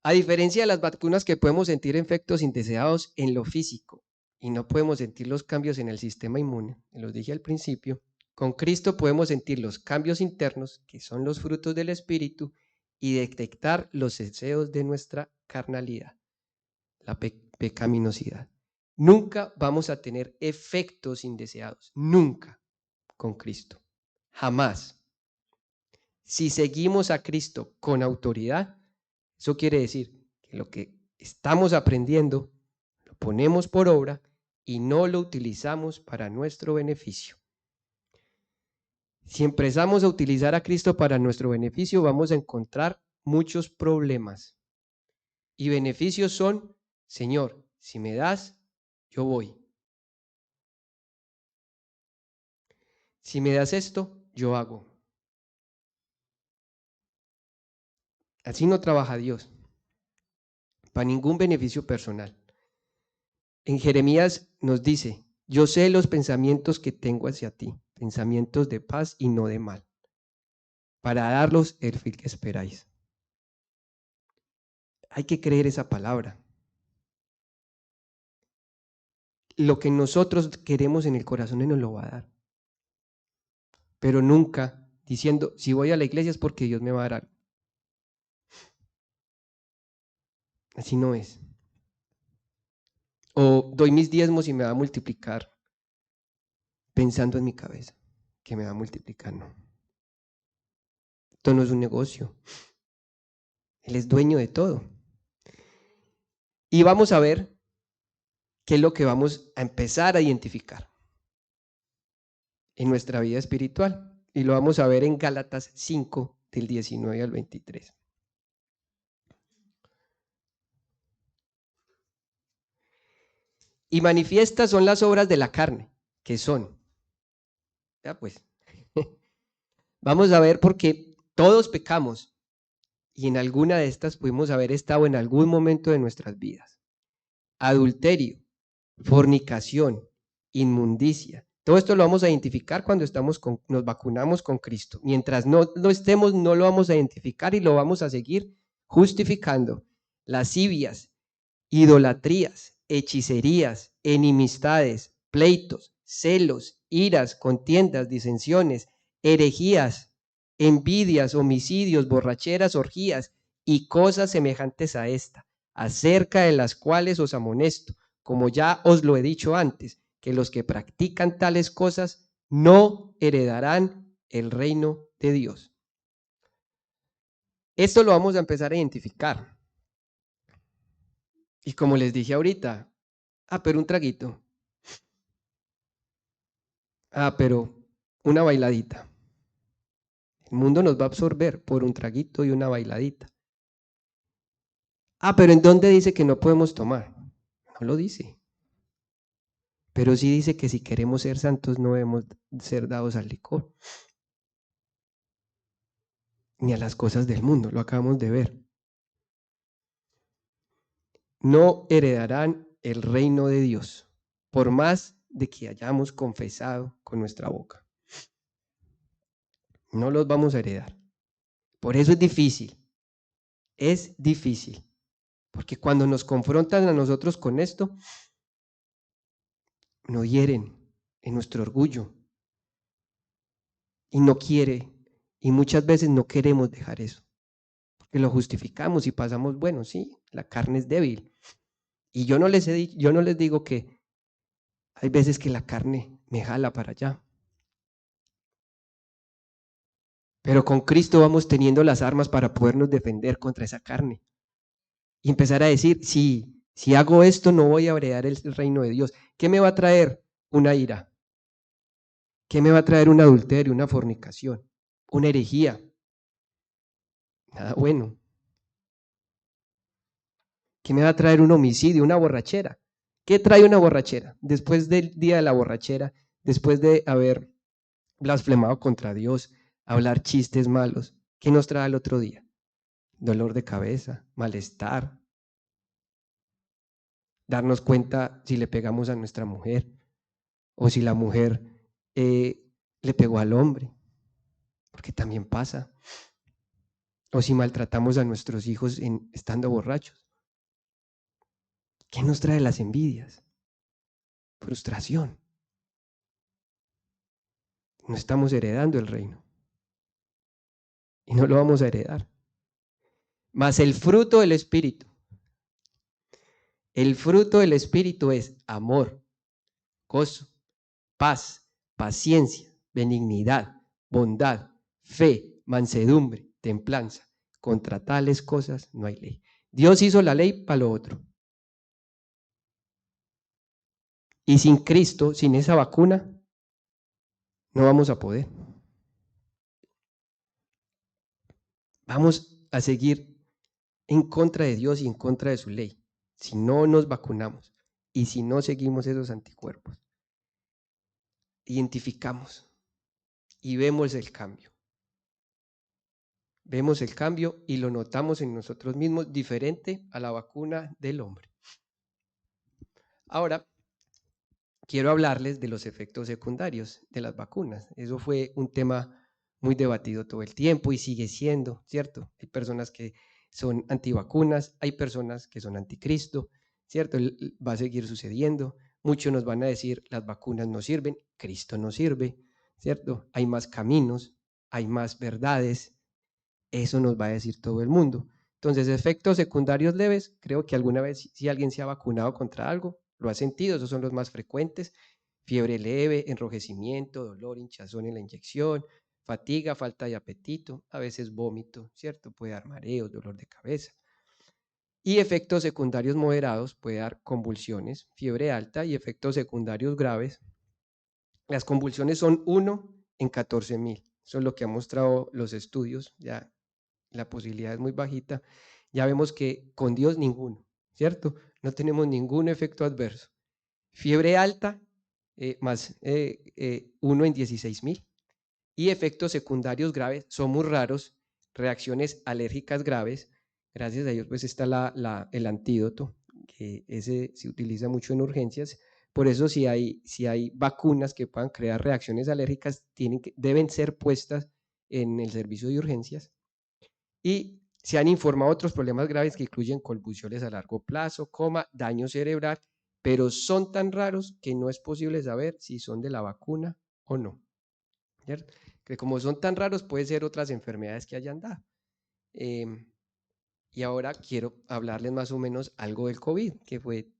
A diferencia de las vacunas que podemos sentir efectos indeseados en lo físico y no podemos sentir los cambios en el sistema inmune, los dije al principio, con Cristo podemos sentir los cambios internos, que son los frutos del Espíritu, y detectar los deseos de nuestra carnalidad, la pecaminosidad. Nunca vamos a tener efectos indeseados, nunca con Cristo, jamás. Si seguimos a Cristo con autoridad, eso quiere decir que lo que estamos aprendiendo lo ponemos por obra y no lo utilizamos para nuestro beneficio. Si empezamos a utilizar a Cristo para nuestro beneficio, vamos a encontrar muchos problemas. Y beneficios son, Señor, si me das, yo voy. Si me das esto, yo hago. Así no trabaja Dios, para ningún beneficio personal. En Jeremías nos dice, yo sé los pensamientos que tengo hacia ti, pensamientos de paz y no de mal, para darlos el fin que esperáis. Hay que creer esa palabra. Lo que nosotros queremos en el corazón Él nos lo va a dar. Pero nunca diciendo, si voy a la iglesia es porque Dios me va a dar algo. Así no es. O doy mis diezmos y me va a multiplicar, pensando en mi cabeza que me va a multiplicar. No. Esto no es un negocio. Él es dueño de todo. Y vamos a ver qué es lo que vamos a empezar a identificar en nuestra vida espiritual. Y lo vamos a ver en Gálatas 5, del 19 al 23. Y manifiestas son las obras de la carne, que son. Ya pues, vamos a ver porque todos pecamos y en alguna de estas pudimos haber estado en algún momento de nuestras vidas. Adulterio, fornicación, inmundicia. Todo esto lo vamos a identificar cuando nos vacunamos con Cristo. Mientras no lo estemos, no lo vamos a identificar y lo vamos a seguir justificando. Lascivias, idolatrías, hechicerías, enemistades, pleitos, celos, iras, contiendas, disensiones, herejías, envidias, homicidios, borracheras, orgías y cosas semejantes a esta, acerca de las cuales os amonesto, como ya os lo he dicho antes, que los que practican tales cosas no heredarán el reino de Dios. Esto lo vamos a empezar a identificar. Y como les dije ahorita, pero un traguito. Pero una bailadita. El mundo nos va a absorber por un traguito y una bailadita. Pero ¿en dónde dice que no podemos tomar? No lo dice. Pero sí dice que si queremos ser santos no debemos ser dados al licor. Ni a las cosas del mundo, lo acabamos de ver. No heredarán el reino de Dios, por más de que hayamos confesado con nuestra boca. No los vamos a heredar. Por eso es difícil. Es difícil. Porque cuando nos confrontan a nosotros con esto, nos hieren en nuestro orgullo. Y no quiere, y muchas veces no queremos dejar eso. Porque lo justificamos y pasamos, bueno, sí, la carne es débil. Y yo no les digo que hay veces que la carne me jala para allá. Pero con Cristo vamos teniendo las armas para podernos defender contra esa carne. Y empezar a decir, si hago esto no voy a heredar el reino de Dios. ¿Qué me va a traer? Una ira. ¿Qué me va a traer un adulterio, una fornicación, una herejía? Nada bueno. ¿Qué me va a traer un homicidio, una borrachera? ¿Qué trae una borrachera? Después del día de la borrachera, después de haber blasfemado contra Dios, hablar chistes malos, ¿qué nos trae el otro día? Dolor de cabeza, malestar, darnos cuenta si le pegamos a nuestra mujer o si la mujer le pegó al hombre, porque también pasa, o si maltratamos a nuestros hijos estando borrachos. ¿Qué nos trae las envidias? Frustración. No estamos heredando el reino y no lo vamos a heredar. Mas el fruto del Espíritu. El fruto del Espíritu es amor, gozo, paz, paciencia, benignidad, bondad, fe, mansedumbre, templanza. Contra tales cosas no hay ley. Dios hizo la ley para lo otro. Y sin Cristo, sin esa vacuna, no vamos a poder. Vamos a seguir en contra de Dios y en contra de su ley, si no nos vacunamos y si no seguimos esos anticuerpos. Identificamos y vemos el cambio. Vemos el cambio y lo notamos en nosotros mismos diferente a la vacuna del hombre. Ahora, quiero hablarles de los efectos secundarios de las vacunas. Eso fue un tema muy debatido todo el tiempo y sigue siendo, ¿cierto? Hay personas que son antivacunas, hay personas que son anticristo, ¿cierto? Va a seguir sucediendo. Muchos nos van a decir, las vacunas no sirven, Cristo no sirve, ¿cierto? Hay más caminos, hay más verdades. Eso nos va a decir todo el mundo. Entonces, efectos secundarios leves, creo que alguna vez si alguien se ha vacunado contra algo, lo ha sentido, esos son los más frecuentes. Fiebre leve, enrojecimiento, dolor, hinchazón en la inyección, fatiga, falta de apetito, a veces vómito, ¿cierto? Puede dar mareos, dolor de cabeza. Y efectos secundarios moderados, puede dar convulsiones, fiebre alta y efectos secundarios graves. Las convulsiones son 1 en 14.000. Eso es lo que han mostrado los estudios, ya la posibilidad es muy bajita. Ya vemos que con Dios ninguno, ¿cierto? No tenemos ningún efecto adverso. Fiebre alta, más 1 en 16.000. Y efectos secundarios graves son muy raros, reacciones alérgicas graves. Gracias a Dios pues está el antídoto, que ese se utiliza mucho en urgencias. Por eso si hay vacunas que puedan crear reacciones alérgicas, deben ser puestas en el servicio de urgencias. Y se han informado otros problemas graves que incluyen convulsiones a largo plazo, coma, daño cerebral, pero son tan raros que no es posible saber si son de la vacuna o no. ¿Cierto? Que como son tan raros, puede ser otras enfermedades que hayan dado. Y ahora quiero hablarles más o menos algo del COVID, que fue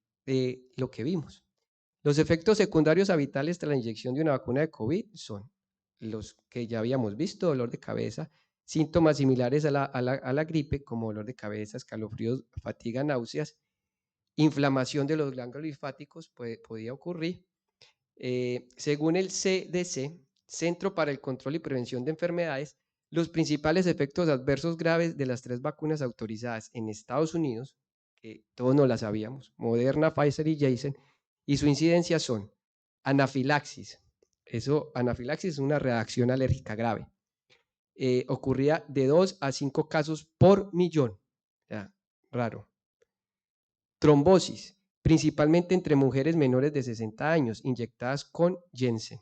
lo que vimos. Los efectos secundarios habituales de la inyección de una vacuna de COVID son los que ya habíamos visto: dolor de cabeza, síntomas similares a la gripe, como dolor de cabeza, escalofríos, fatiga, náuseas, inflamación de los ganglios linfáticos podía ocurrir. Según el CDC, Centro para el Control y Prevención de Enfermedades, los principales efectos adversos graves de las 3 vacunas autorizadas en Estados Unidos, que todos no las sabíamos, Moderna, Pfizer y Janssen, y su incidencia son anafilaxis. Anafilaxis es una reacción alérgica grave. Ocurría de 2 a 5 casos por millón. Ya, raro. Trombosis, principalmente entre mujeres menores de 60 años, inyectadas con Janssen.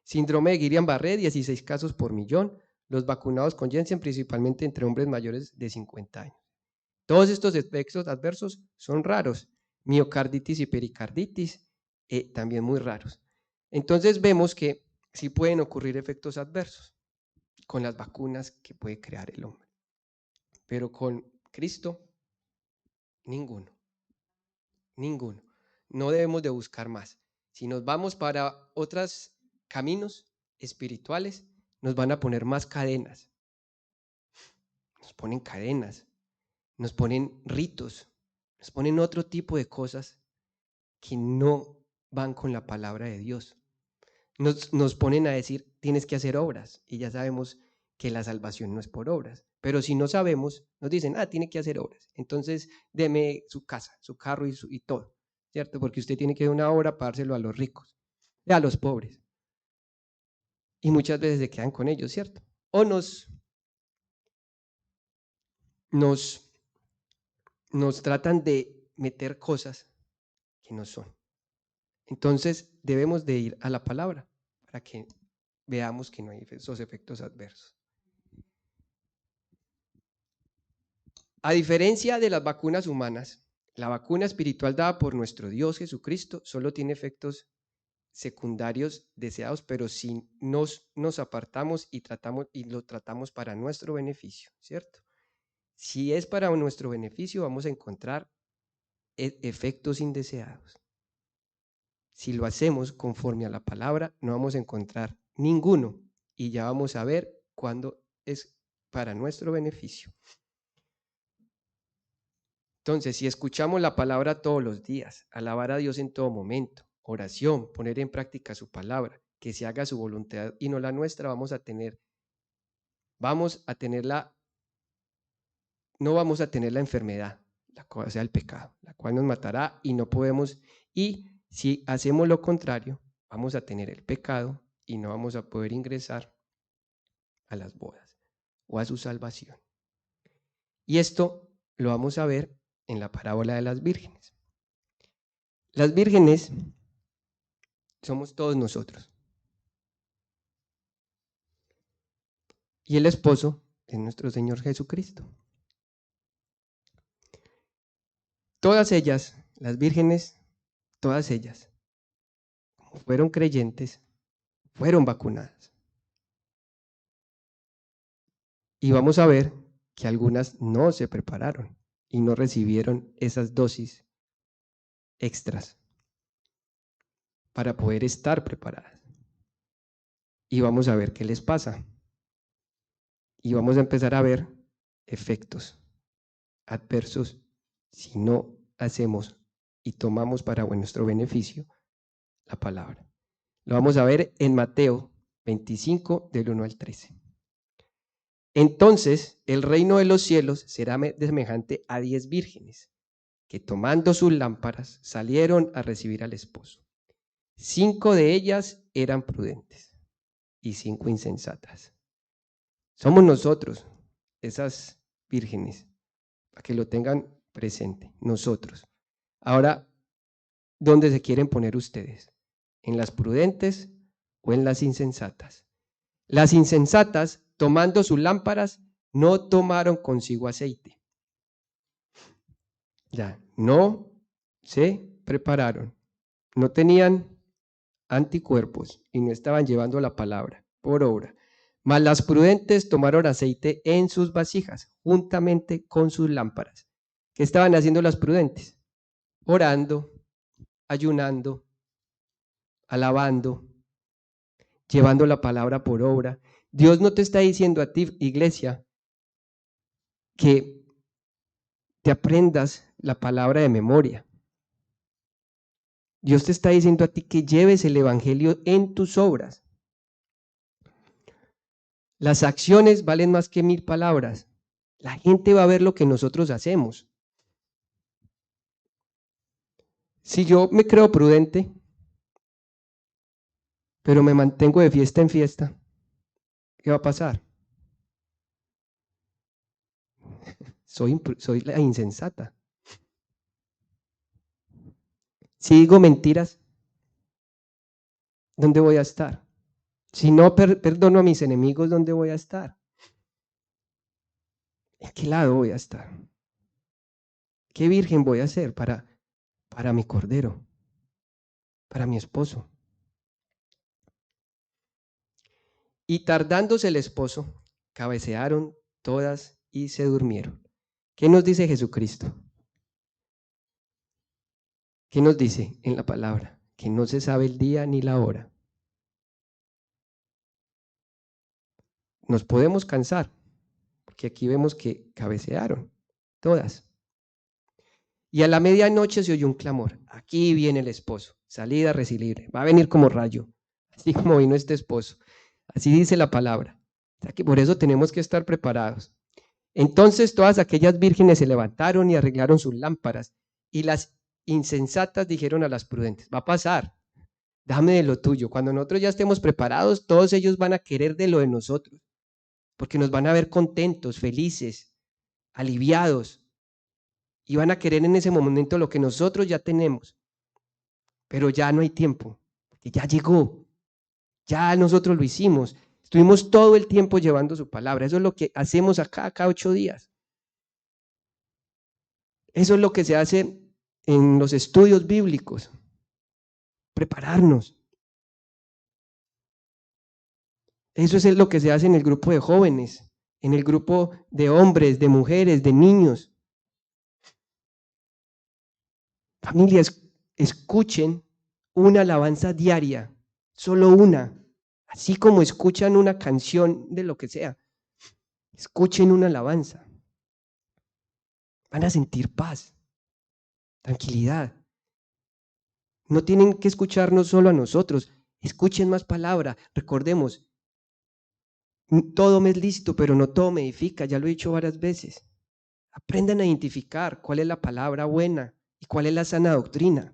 Síndrome de Guillain-Barré, 16 casos por millón. Los vacunados con Janssen, principalmente entre hombres mayores de 50 años. Todos estos efectos adversos son raros. Miocarditis y pericarditis, también muy raros. Entonces vemos que sí pueden ocurrir efectos adversos con las vacunas que puede crear el hombre. Pero con Cristo, ninguno. Ninguno. No debemos de buscar más. Si nos vamos para otros caminos espirituales, nos van a poner más cadenas. Nos ponen cadenas, nos ponen ritos, nos ponen otro tipo de cosas que no van con la palabra de Dios. Nos ponen a decir, tienes que hacer obras, y ya sabemos que la salvación no es por obras. Pero si no sabemos, nos dicen, tiene que hacer obras. Entonces, deme su casa, su carro y todo, ¿cierto? Porque usted tiene que dar una obra para dárselo a los ricos, a los pobres. Y muchas veces se quedan con ellos, ¿cierto? O nos tratan de meter cosas que no son. Entonces, debemos de ir a la palabra para que veamos que no hay esos efectos adversos. A diferencia de las vacunas humanas, la vacuna espiritual dada por nuestro Dios Jesucristo solo tiene efectos secundarios deseados, pero si nos apartamos y lo tratamos para nuestro beneficio, ¿cierto? Si es para nuestro beneficio, vamos a encontrar efectos indeseados. Si lo hacemos conforme a la palabra, no vamos a encontrar ninguno, y ya vamos a ver cuando es para nuestro beneficio. Entonces, si escuchamos la palabra todos los días, alabar a Dios en todo momento, oración, poner en práctica su palabra, que se haga su voluntad y no la nuestra, no vamos a tener la enfermedad, la cual sea el pecado, la cual nos matará y no podemos. Y si hacemos lo contrario, vamos a tener el pecado y no vamos a poder ingresar a las bodas o a su salvación. Y esto lo vamos a ver en la parábola de las vírgenes. Las vírgenes somos todos nosotros. Y el esposo es nuestro Señor Jesucristo. Todas ellas, las vírgenes, todas ellas, como fueron creyentes, fueron vacunadas. Y vamos a ver que algunas no se prepararon y no recibieron esas dosis extras para poder estar preparadas. Y vamos a ver qué les pasa. Y vamos a empezar a ver efectos adversos si no hacemos y tomamos para nuestro beneficio la palabra. Lo vamos a ver en Mateo 25, del 1 al 13. Entonces el reino de los cielos será semejante a 10 vírgenes, que tomando sus lámparas salieron a recibir al esposo. 5 de ellas eran prudentes y 5 insensatas. Somos nosotros, esas vírgenes, para que lo tengan presente, nosotros. Ahora, ¿dónde se quieren poner ustedes? ¿En las prudentes o en las insensatas? Las insensatas, tomando sus lámparas, no tomaron consigo aceite. Ya, no se prepararon, no tenían anticuerpos y no estaban llevando la palabra por obra. Mas las prudentes tomaron aceite en sus vasijas, juntamente con sus lámparas. ¿Qué estaban haciendo las prudentes? Orando, ayunando, alabando, llevando la palabra por obra. Dios no te está diciendo a ti, iglesia, que te aprendas la palabra de memoria. Dios te está diciendo a ti que lleves el evangelio en tus obras. Las acciones valen más que 1000 palabras. La gente va a ver lo que nosotros hacemos. Si yo me creo prudente, pero me mantengo de fiesta en fiesta, ¿qué va a pasar? Soy la insensata. Si digo mentiras, ¿dónde voy a estar? Si no perdono a mis enemigos, ¿dónde voy a estar? ¿En qué lado voy a estar? ¿Qué virgen voy a ser para mi cordero, para mi esposo? Y tardándose el esposo, cabecearon todas y se durmieron. ¿Qué nos dice Jesucristo? ¿Qué nos dice en la palabra? Que no se sabe el día ni la hora. Nos podemos cansar, porque aquí vemos que cabecearon todas. Y a la medianoche se oyó un clamor. Aquí viene el esposo, salid a recibirle. Va a venir como rayo, así como vino este esposo. Así dice la palabra. O sea que por eso tenemos que estar preparados. Entonces todas aquellas vírgenes se levantaron y arreglaron sus lámparas. Y las insensatas dijeron a las prudentes, va a pasar, dame de lo tuyo. Cuando nosotros ya estemos preparados, todos ellos van a querer de lo de nosotros, porque nos van a ver contentos, felices, aliviados, y van a querer en ese momento lo que nosotros ya tenemos. Pero ya no hay tiempo, porque ya llegó, ya nosotros lo hicimos. Estuvimos todo el tiempo llevando su palabra. Eso es lo que hacemos acá cada 8 días. Eso es lo que se hace en los estudios bíblicos. Prepararnos. Eso es lo que se hace en el grupo de jóvenes, en el grupo de hombres, de mujeres, de niños. Familias, escuchen una alabanza diaria, solo una. Así como escuchan una canción de lo que sea, escuchen una alabanza. Van a sentir paz, tranquilidad. No tienen que escucharnos solo a nosotros. Escuchen más palabra. Recordemos, todo me es lícito, pero no todo me edifica. Ya lo he dicho varias veces. Aprendan a identificar cuál es la palabra buena y cuál es la sana doctrina.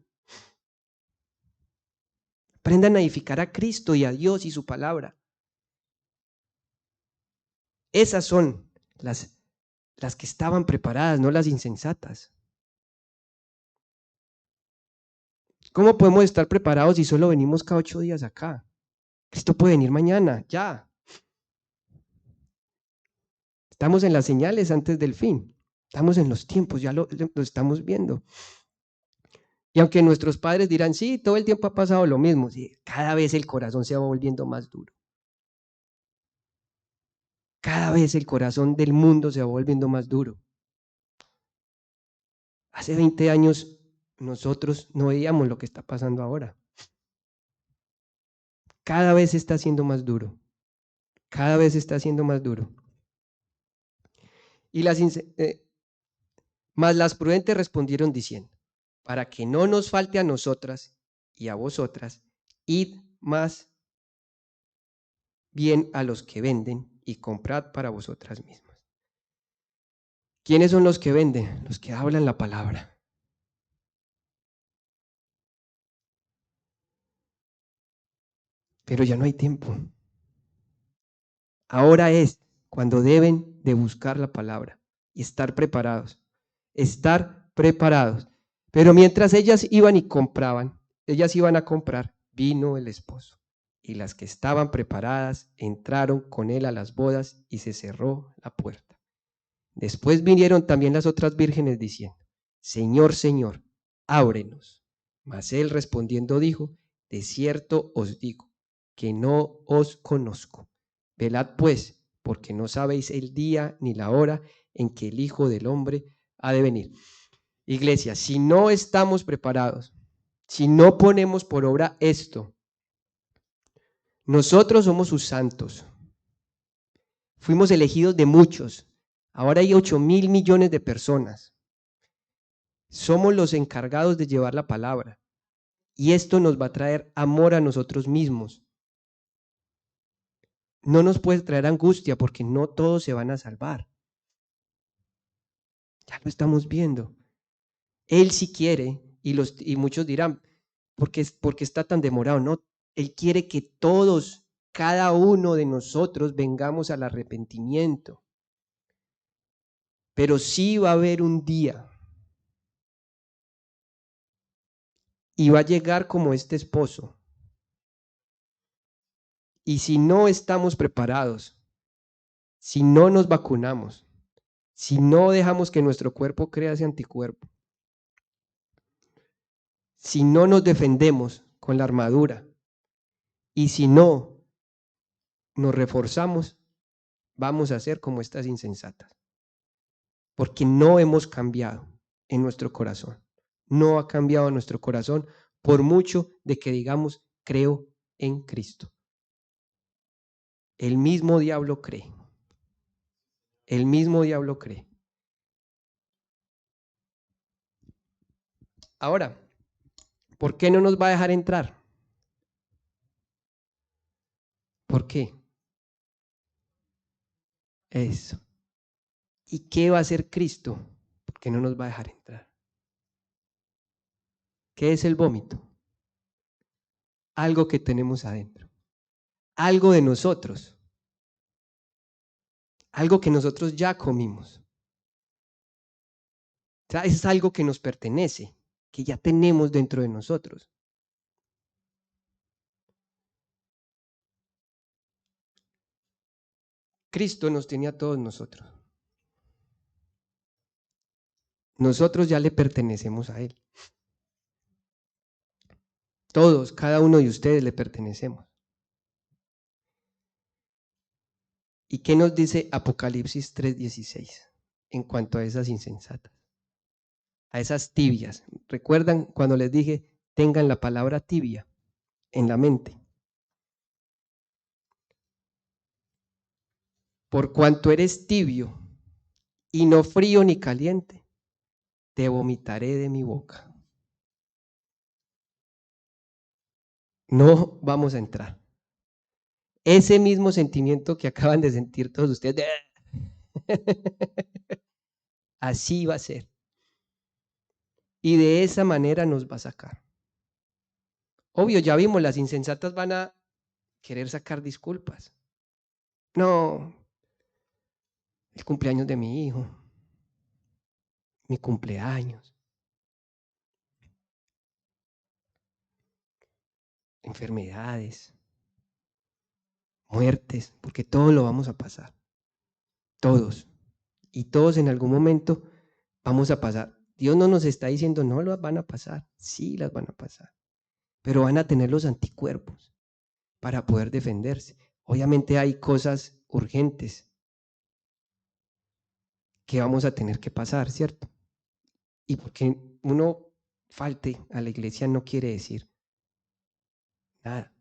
Aprendan a edificar a Cristo y a Dios y su palabra. Esas son las que estaban preparadas, no las insensatas. ¿Cómo podemos estar preparados si solo venimos cada 8 días acá? Cristo puede venir mañana, ya. Estamos en las señales antes del fin. Estamos en los tiempos, ya lo estamos viendo. Y aunque nuestros padres dirán, sí, todo el tiempo ha pasado lo mismo, sí, cada vez el corazón se va volviendo más duro. Cada vez el corazón del mundo se va volviendo más duro. Hace 20 años nosotros no veíamos lo que está pasando ahora. Cada vez está siendo más duro. Cada vez está siendo más duro. Y mas las prudentes respondieron diciendo, para que no nos falte a nosotras y a vosotras, id más bien a los que venden y comprad para vosotras mismas. ¿Quiénes son los que venden? Los que hablan la palabra. Pero ya no hay tiempo. Ahora es cuando deben de buscar la palabra y estar preparados. Estar preparados. Pero mientras ellas iban y compraban, ellas iban a comprar, vino el esposo. Y las que estaban preparadas entraron con él a las bodas y se cerró la puerta. Después vinieron también las otras vírgenes diciendo, Señor, Señor, ábrenos. Mas él respondiendo dijo, de cierto os digo, que no os conozco. Velad pues, porque no sabéis el día ni la hora en que el Hijo del Hombre ha de venir. Iglesia, si no estamos preparados, si no ponemos por obra esto, nosotros somos sus santos. Fuimos elegidos de muchos. Ahora hay 8.000 millones de personas. Somos los encargados de llevar la palabra. Y esto nos va a traer amor a nosotros mismos. No nos puede traer angustia porque no todos se van a salvar. Ya lo estamos viendo. Él sí quiere, y muchos dirán, ¿por qué está tan demorado? No, Él quiere que todos, cada uno de nosotros vengamos al arrepentimiento. Pero sí va a haber un día y va a llegar como este esposo. Y si no estamos preparados, si no nos vacunamos, si no dejamos que nuestro cuerpo crea ese anticuerpo, si no nos defendemos con la armadura y si no nos reforzamos, vamos a ser como estas insensatas. Porque no hemos cambiado en nuestro corazón. No ha cambiado nuestro corazón por mucho de que digamos, creo en Cristo. El mismo diablo cree. El mismo diablo cree. Ahora, ¿por qué no nos va a dejar entrar? ¿Por qué? Eso. ¿Y qué va a hacer Cristo? ¿Por qué no nos va a dejar entrar? ¿Qué es el vómito? Algo que tenemos adentro. Algo de nosotros. Algo que nosotros ya comimos. O sea, es algo que nos pertenece, que ya tenemos dentro de nosotros. Cristo nos tiene a todos nosotros. Nosotros ya le pertenecemos a Él. Todos, cada uno de ustedes le pertenecemos. ¿Y qué nos dice Apocalipsis 3:16 en cuanto a esas insensatas? A esas tibias. ¿Recuerdan cuando les dije, tengan la palabra tibia en la mente? Por cuanto eres tibio y no frío ni caliente, te vomitaré de mi boca. No vamos a entrar. Ese mismo sentimiento que acaban de sentir todos ustedes, así va a ser. Y de esa manera nos va a sacar. Obvio, ya vimos, las insensatas van a querer sacar disculpas. No, el cumpleaños de mi hijo, mi cumpleaños, enfermedades, muertes, porque todos lo vamos a pasar. Todos. Y todos en algún momento vamos a pasar. Dios no nos está diciendo, no las van a pasar. Sí las van a pasar. Pero van a tener los anticuerpos para poder defenderse. Obviamente hay cosas urgentes que vamos a tener que pasar, ¿cierto? Y porque uno falte a la iglesia no quiere decir nada,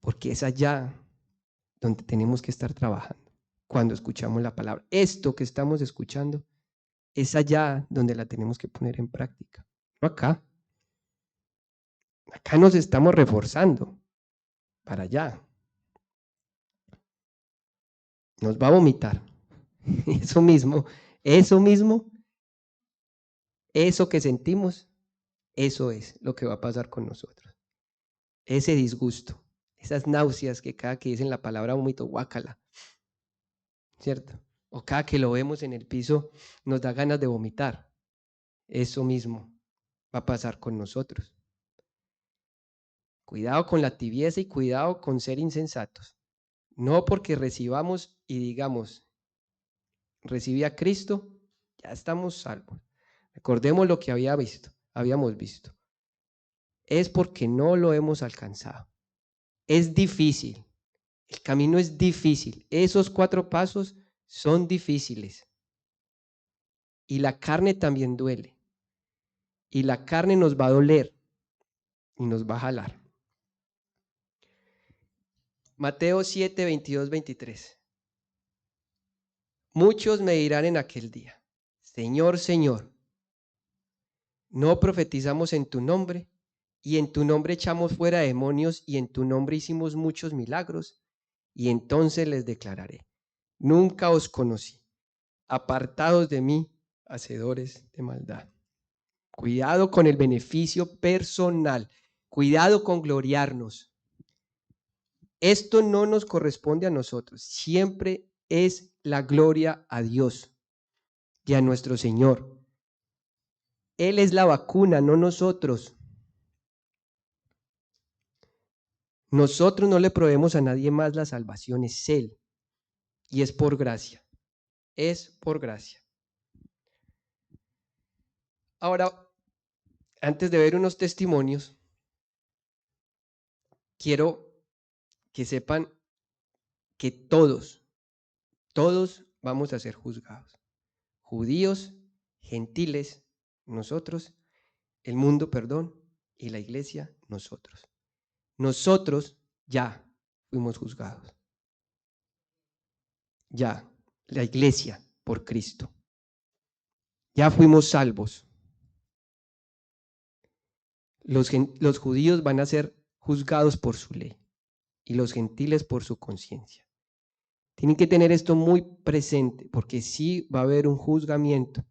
porque es allá donde tenemos que estar trabajando cuando escuchamos la palabra. Esto que estamos escuchando es allá donde la tenemos que poner en práctica, no acá. Acá nos estamos reforzando para allá. Nos va a vomitar. Eso mismo, eso que sentimos, eso es lo que va a pasar con nosotros. Ese disgusto, esas náuseas que cada que dicen la palabra vómito, guácala, ¿cierto? O cada que lo vemos en el piso nos da ganas de vomitar. Eso mismo va a pasar con nosotros. Cuidado con la tibieza y cuidado con ser insensatos. No porque recibamos y digamos, recibí a Cristo, ya estamos salvos. Recordemos lo que habíamos visto. Es porque no lo hemos alcanzado. Es difícil. El camino es difícil. Esos 4 pasos son difíciles. Y la carne también duele. Y la carne nos va a doler y nos va a jalar. Mateo 7, 22, 23. Muchos me dirán en aquel día, Señor, Señor, ¿no profetizamos en tu nombre? Y en tu nombre echamos fuera demonios y en tu nombre hicimos muchos milagros. Y entonces les declararé, nunca os conocí, apartados de mí, hacedores de maldad. Cuidado con el beneficio personal, cuidado con gloriarnos. Esto no nos corresponde a nosotros, siempre es la gloria a Dios y a nuestro Señor. Él es la vacuna, no nosotros. Nosotros no le proveemos a nadie más la salvación, es Él. Y es por gracia. Es por gracia. Ahora, antes de ver unos testimonios, quiero que sepan que todos vamos a ser juzgados. Judíos, gentiles, nosotros, el mundo, perdón, y la iglesia, nosotros. Nosotros ya fuimos juzgados. Ya, la iglesia por Cristo. Ya fuimos salvos. Los judíos van a ser juzgados por su ley y los gentiles por su conciencia. Tienen que tener esto muy presente porque sí va a haber un juzgamiento.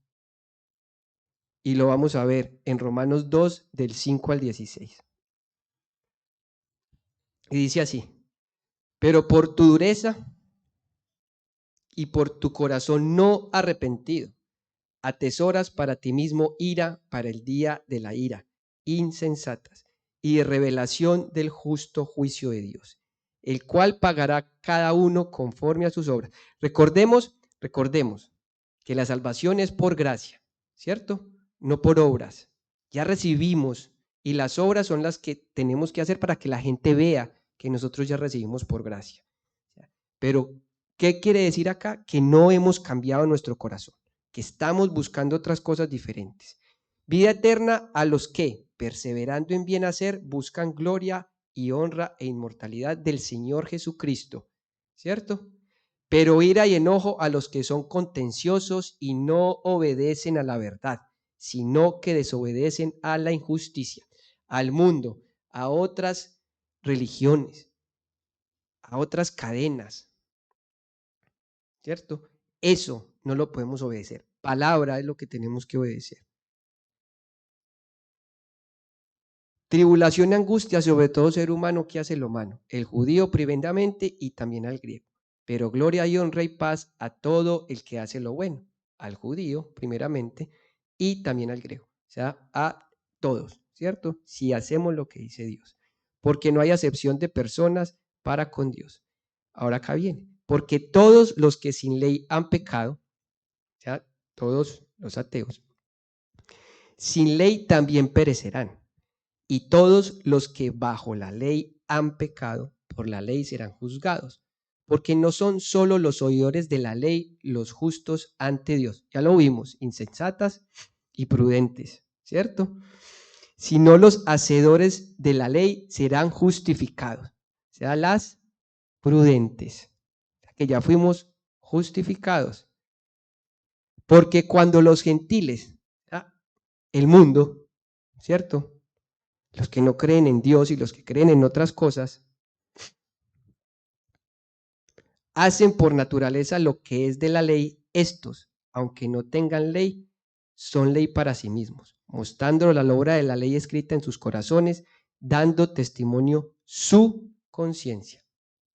Y lo vamos a ver en Romanos 2, del 5 al 16. Y dice así, pero por tu dureza y por tu corazón no arrepentido, atesoras para ti mismo ira para el día de la ira, insensatas, y de revelación del justo juicio de Dios, el cual pagará cada uno conforme a sus obras. Recordemos que la salvación es por gracia, ¿cierto? No por obras. Ya recibimos y las obras son las que tenemos que hacer para que la gente vea que nosotros ya recibimos por gracia. Pero, ¿qué quiere decir acá? Que no hemos cambiado nuestro corazón, que estamos buscando otras cosas diferentes. Vida eterna a los que, perseverando en bien hacer, buscan gloria y honra e inmortalidad del Señor Jesucristo, ¿cierto? pero ira y enojo a los que son contenciosos y no obedecen a la verdad, sino que desobedecen a la injusticia, al mundo, a otras religiones, a otras cadenas, ¿cierto? Eso no lo podemos obedecer. Palabra es lo que tenemos que obedecer. Tribulación y angustia sobre todo ser humano que hace lo humano, el judío primeramente y también al griego. Pero gloria y honra y paz a todo el que hace lo bueno, al judío primeramente y también al griego. O sea, a todos, ¿cierto? Si hacemos lo que dice Dios. Porque no hay acepción de personas para con Dios. Ahora acá viene. Porque todos los que sin ley han pecado, o sea, todos los ateos, sin ley también perecerán. Y todos los que bajo la ley han pecado, por la ley serán juzgados, porque no son solo los oidores de la ley los justos ante Dios, ya lo vimos, insensatas y prudentes, ¿cierto? Sino los hacedores de la ley serán justificados, o sea, las prudentes, que ya fuimos justificados. Porque cuando los gentiles, el mundo, ¿cierto?, los que no creen en Dios y los que creen en otras cosas, hacen por naturaleza lo que es de la ley, estos, aunque no tengan ley, son ley para sí mismos, mostrando la obra de la ley escrita en sus corazones, dando testimonio su conciencia,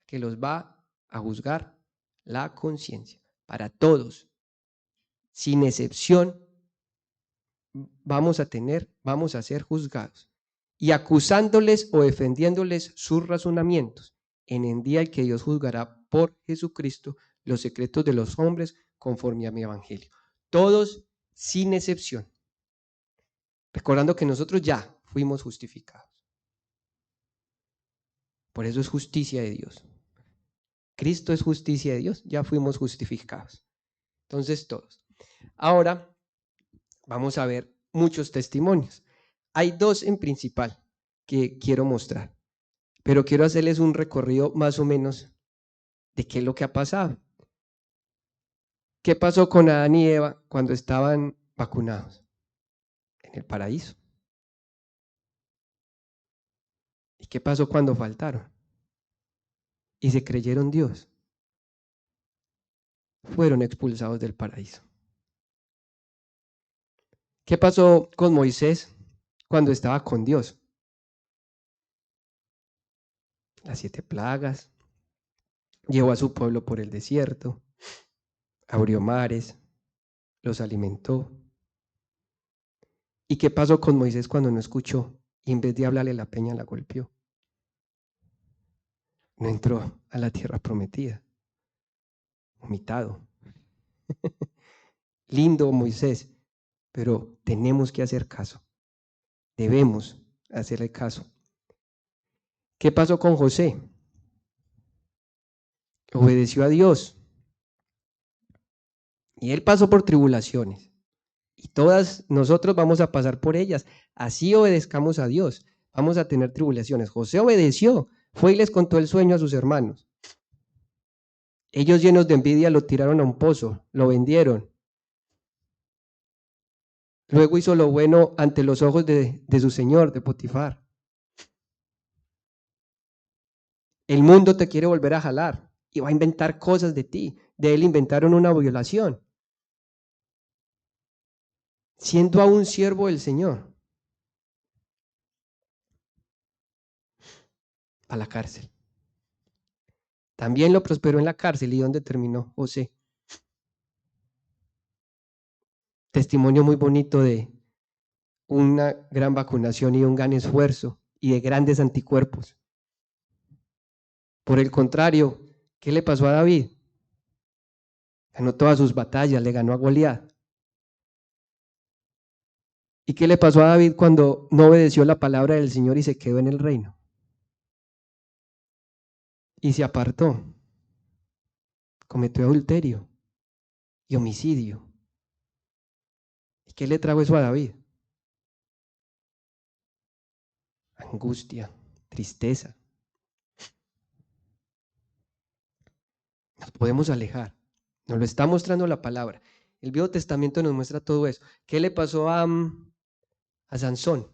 que los va a juzgar la conciencia. Para todos, sin excepción, vamos a ser juzgados. Y acusándoles o defendiéndoles sus razonamientos, en el día en que Dios juzgará por Jesucristo los secretos de los hombres conforme a mi evangelio. Todos sin excepción. Recordando que nosotros ya fuimos justificados. Por eso es justicia de Dios. Cristo es justicia de Dios, ya fuimos justificados. Entonces todos. Ahora vamos a ver muchos testimonios. Hay dos en principal que quiero mostrar, pero quiero hacerles un recorrido más o menos de qué es lo que ha pasado. ¿Qué pasó con Adán y Eva cuando estaban vacunados? En el paraíso. ¿Y qué pasó cuando faltaron? Y se creyeron Dios. Fueron expulsados del paraíso. ¿Qué pasó con Moisés cuando estaba con Dios? Las 7 plagas. Llevó a su pueblo por el desierto. Abrió mares. Los alimentó. ¿Y qué pasó con Moisés cuando no escuchó? Y en vez de hablarle la peña la golpeó. No entró a la tierra prometida. Vomitado. Lindo Moisés, pero tenemos que hacer caso. Debemos hacerle caso. ¿Qué pasó con José? Obedeció a Dios. Y él pasó por tribulaciones. Y todas nosotros vamos a pasar por ellas. Así obedezcamos a Dios. Vamos a tener tribulaciones. José obedeció. Fue y les contó el sueño a sus hermanos. Ellos, llenos de envidia, lo tiraron a un pozo. Lo vendieron. Luego hizo lo bueno ante los ojos de su señor, de Potifar. El mundo te quiere volver a jalar y va a inventar cosas de ti. De él inventaron una violación, siendo aún siervo del Señor, a la cárcel. También lo prosperó en la cárcel. ¿Y dónde terminó José? Testimonio muy bonito de una gran vacunación y un gran esfuerzo y de grandes anticuerpos. Por el contrario, ¿qué le pasó a David? Ganó todas sus batallas, le ganó a Goliat. ¿Y qué le pasó a David cuando no obedeció la palabra del Señor y se quedó en el reino? Y se apartó. Cometió adulterio y homicidio. ¿Y qué le trajo eso a David? Angustia, tristeza. Nos podemos alejar. Nos lo está mostrando la palabra. El Viejo Testamento nos muestra todo eso. ¿Qué le pasó a Sansón?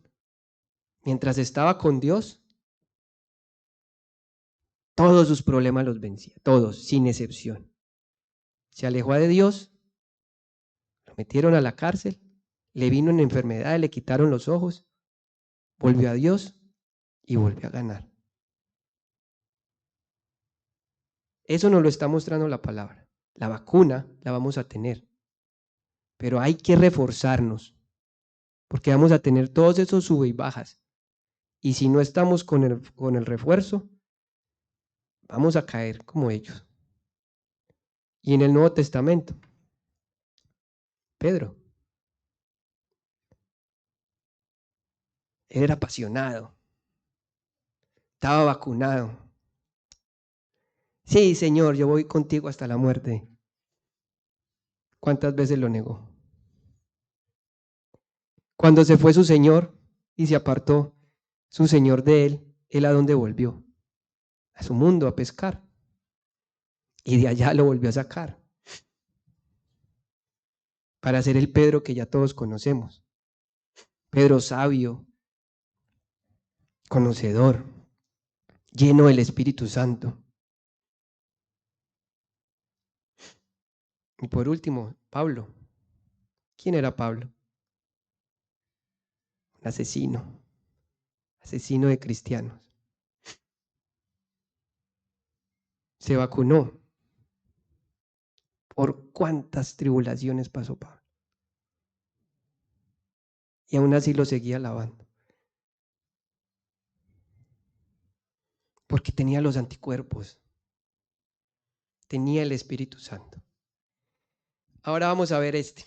Mientras estaba con Dios, todos sus problemas los vencía, todos, sin excepción. Se alejó de Dios, lo metieron a la cárcel, le vino una enfermedad, le quitaron los ojos, volvió a Dios y volvió a ganar. Eso nos lo está mostrando la palabra. La vacuna la vamos a tener, pero hay que reforzarnos, porque vamos a tener todos esos sube y bajas. Y si no estamos con el refuerzo, vamos a caer como ellos. Y en el Nuevo Testamento, Pedro, él era apasionado, estaba vacunado. Sí, Señor, yo voy contigo hasta la muerte. ¿Cuántas veces lo negó? Cuando se fue su Señor y se apartó su Señor de él ¿a dónde volvió? A su mundo, a pescar. Y de allá lo volvió a sacar para ser el Pedro que ya todos conocemos. Pedro sabio, conocedor, lleno del Espíritu Santo. Y por último, Pablo. ¿Quién era Pablo? Un asesino de cristianos. Se vacunó. ¿Por cuántas tribulaciones pasó Pablo? Y aún así lo seguía alabando. Porque tenía los anticuerpos. Tenía el Espíritu Santo. Ahora vamos a ver este.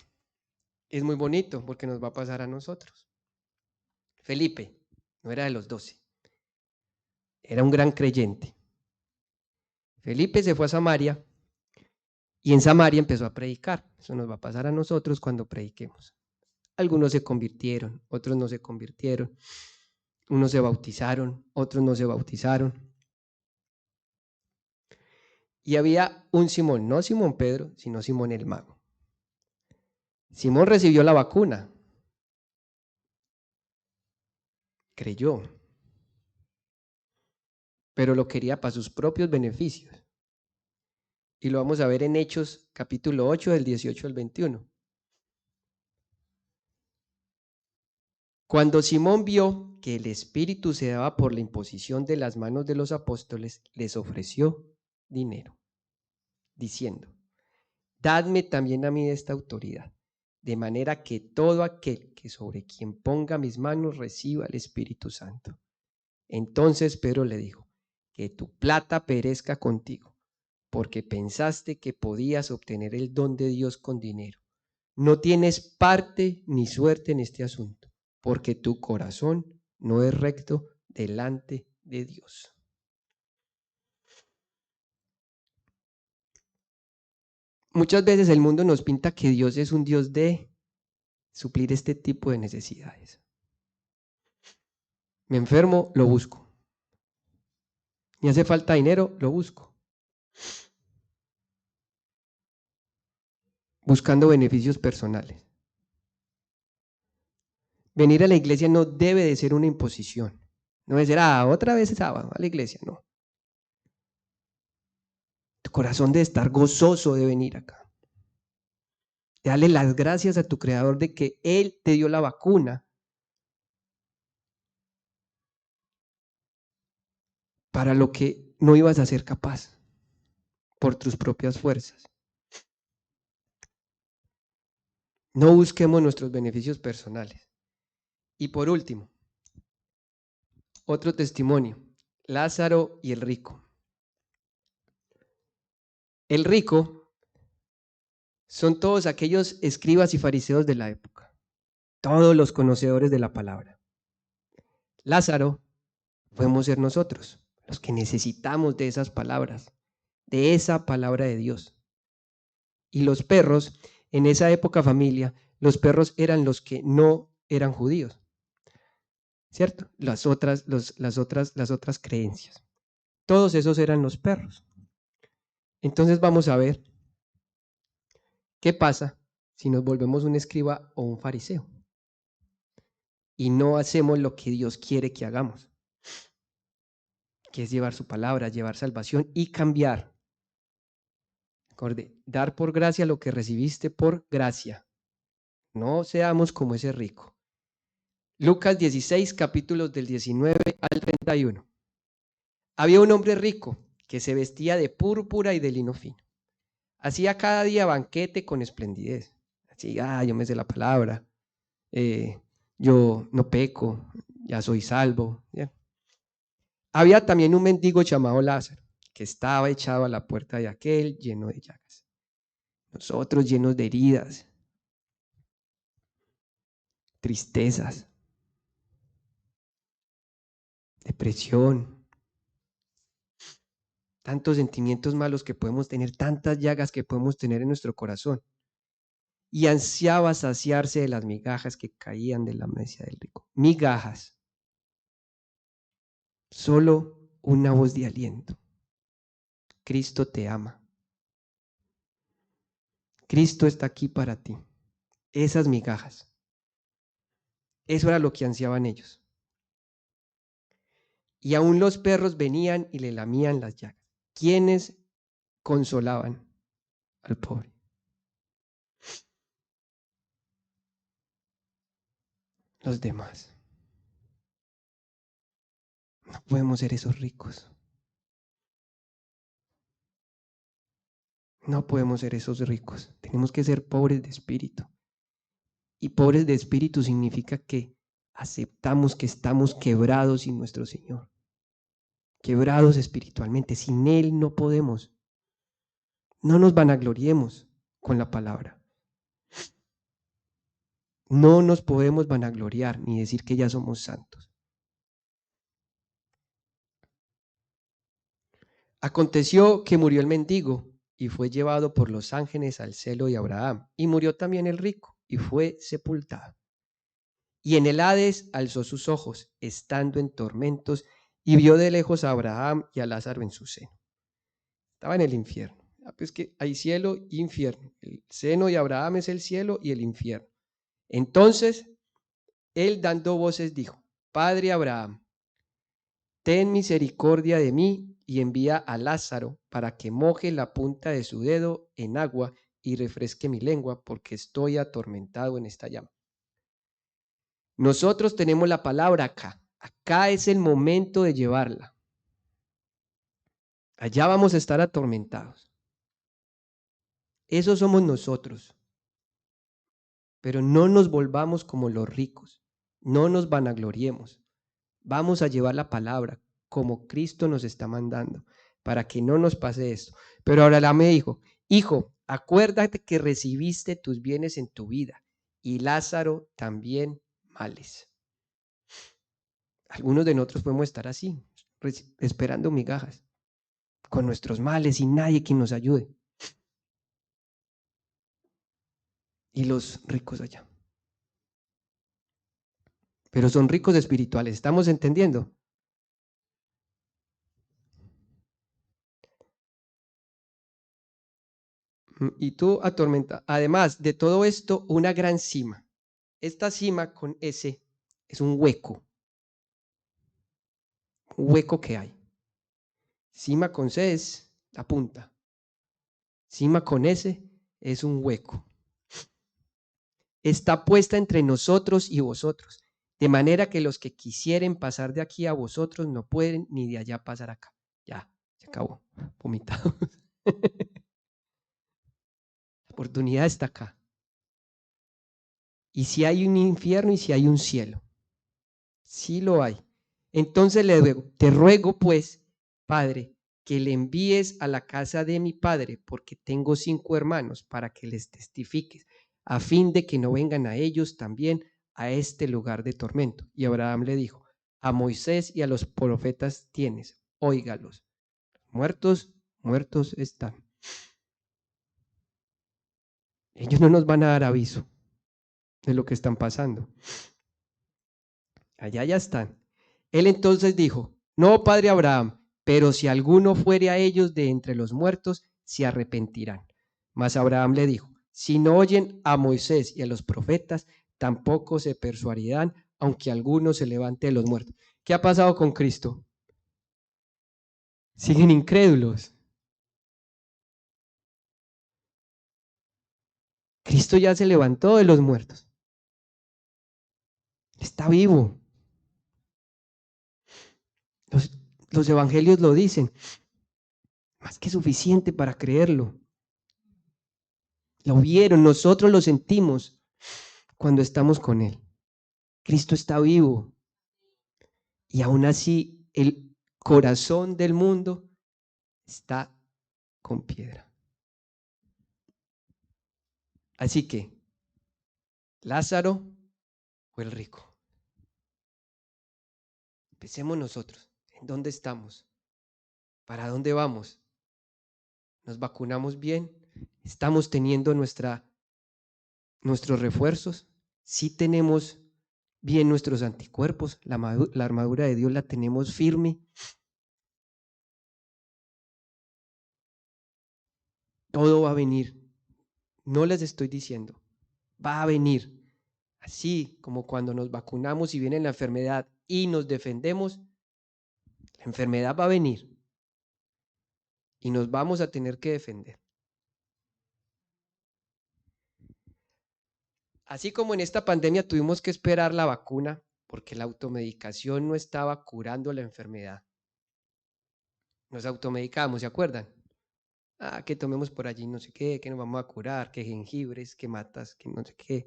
Es muy bonito porque nos va a pasar a nosotros. Felipe no era de los 12. Era un gran creyente. Felipe se fue a Samaria y en Samaria empezó a predicar. Eso nos va a pasar a nosotros cuando prediquemos. Algunos se convirtieron, otros no se convirtieron. Unos se bautizaron, otros no se bautizaron. Y había un Simón, no Simón Pedro, sino Simón el mago. Simón recibió la vacuna. Creyó. Pero lo quería para sus propios beneficios. Y lo vamos a ver en Hechos capítulo 8 del 18 al 21. Cuando Simón vio que el Espíritu se daba por la imposición de las manos de los apóstoles, les ofreció dinero, diciendo: dadme también a mí esta autoridad, de manera que todo aquel que sobre quien ponga mis manos reciba el Espíritu Santo. Entonces Pedro le dijo: que tu plata perezca contigo, porque pensaste que podías obtener el don de Dios con dinero. No tienes parte ni suerte en este asunto, porque tu corazón no es recto delante de Dios. Muchas veces el mundo nos pinta que Dios es un Dios de suplir este tipo de necesidades. Me enfermo, lo busco. Me hace falta dinero, lo busco. Buscando beneficios personales. Venir a la iglesia no debe de ser una imposición. No debe ser, otra vez sábado a la iglesia, no. Tu corazón debe estar gozoso de venir acá. Dale las gracias a tu Creador de que Él te dio la vacuna para lo que no ibas a ser capaz por tus propias fuerzas. No busquemos nuestros beneficios personales. Y por último, otro testimonio, Lázaro y el rico. El rico son todos aquellos escribas y fariseos de la época, todos los conocedores de la palabra. Lázaro podemos ser nosotros, los que necesitamos de esas palabras, de esa palabra de Dios. Y los perros, en esa época familia, los perros eran los que no eran judíos, ¿cierto? Las otras creencias. Todos esos eran los perros. Entonces vamos a ver qué pasa si nos volvemos un escriba o un fariseo y no hacemos lo que Dios quiere que hagamos, que es llevar su palabra, llevar salvación y cambiar. Acorde, dar por gracia lo que recibiste por gracia. No seamos como ese rico. Lucas 16, capítulos del 19 al 31. Había un hombre rico que se vestía de púrpura y de lino fino. Hacía cada día banquete con esplendidez. Así, yo me sé la palabra, yo no peco, ya soy salvo. Bien. Había también un mendigo llamado Lázaro, que estaba echado a la puerta de aquel lleno de llagas. Nosotros llenos de heridas, tristezas, depresión, tantos sentimientos malos que podemos tener, tantas llagas que podemos tener en nuestro corazón. Y ansiaba saciarse de las migajas que caían de la mesa del rico. Migajas. Solo una voz de aliento. Cristo te ama. Cristo está aquí para ti. Esas migajas. Eso era lo que ansiaban ellos. Y aún los perros venían y le lamían las llagas. ¿Quiénes consolaban al pobre? Los demás. No podemos ser esos ricos. No podemos ser esos ricos. Tenemos que ser pobres de espíritu. Y pobres de espíritu significa que aceptamos que estamos quebrados sin nuestro Señor. Quebrados espiritualmente. Sin Él no podemos. No nos vanagloriemos con la palabra. No nos podemos vanagloriar ni decir que ya somos santos. Aconteció que murió el mendigo y fue llevado por los ángeles al seno de Abraham. Y murió también el rico y fue sepultado. Y en el Hades alzó sus ojos, estando en tormentos, y vio de lejos a Abraham y a Lázaro en su seno. Estaba en el infierno. Pues que hay cielo e infierno. El seno de Abraham es el cielo y el infierno. Entonces, él dando voces dijo: Padre Abraham, ten misericordia de mí y envía a Lázaro para que moje la punta de su dedo en agua y refresque mi lengua, porque estoy atormentado en esta llama. Nosotros tenemos la palabra acá. Acá es el momento de llevarla. Allá vamos a estar atormentados. Eso somos nosotros. Pero no nos volvamos como los ricos. No nos vanagloriemos. Vamos a llevar la palabra como Cristo nos está mandando para que no nos pase esto. Pero ahora me dijo: hijo, acuérdate que recibiste tus bienes en tu vida y Lázaro también males. Algunos de nosotros podemos estar así, esperando migajas, con nuestros males y nadie que nos ayude. Y los ricos allá. Pero son ricos espirituales, ¿estamos entendiendo? Y tú atormenta. Además de todo esto, una gran cima. Esta cima con S es un hueco. Un hueco que hay. Cima con C es la punta. Cima con S es un hueco. Está puesta entre nosotros y vosotros, de manera que los que quisieren pasar de aquí a vosotros no pueden, ni de allá pasar acá. Ya, se acabó. Vomitado. La oportunidad está acá. Y si hay un infierno y si hay un cielo. Sí lo hay. Entonces le digo: te ruego pues, Padre, que le envíes a la casa de mi padre, porque tengo 5 hermanos, para que les testifiques, a fin de que no vengan a ellos también a este lugar de tormento. Y Abraham le dijo: a Moisés y a los profetas tienes, óigalos. Muertos, muertos están. Ellos no nos van a dar aviso de lo que están pasando. Allá ya están. Él entonces dijo: no, padre Abraham, pero si alguno fuere a ellos de entre los muertos, se arrepentirán. Mas Abraham le dijo: si no oyen a Moisés y a los profetas, tampoco se persuadirán, aunque alguno se levante de los muertos. ¿Qué ha pasado con Cristo? Siguen incrédulos. Cristo ya se levantó de los muertos. Está vivo. Los evangelios lo dicen. Más que suficiente para creerlo. Lo vieron, nosotros lo sentimos cuando estamos con Él. Cristo está vivo. Y aún así el corazón del mundo está con piedra. Así que, Lázaro o el rico. Pensemos nosotros, ¿en dónde estamos? ¿Para dónde vamos? ¿Nos vacunamos bien? ¿Estamos teniendo nuestros refuerzos? ¿Sí tenemos bien nuestros anticuerpos? ¿La armadura de Dios la tenemos firme? Todo va a venir. No les estoy diciendo, va a venir. Así como cuando nos vacunamos y viene la enfermedad y nos defendemos, la enfermedad va a venir y nos vamos a tener que defender. Así como en esta pandemia tuvimos que esperar la vacuna porque la automedicación no estaba curando la enfermedad. Nos automedicamos, ¿se acuerdan? Que tomemos por allí no sé qué, que nos vamos a curar, que jengibres, que matas, que no sé qué.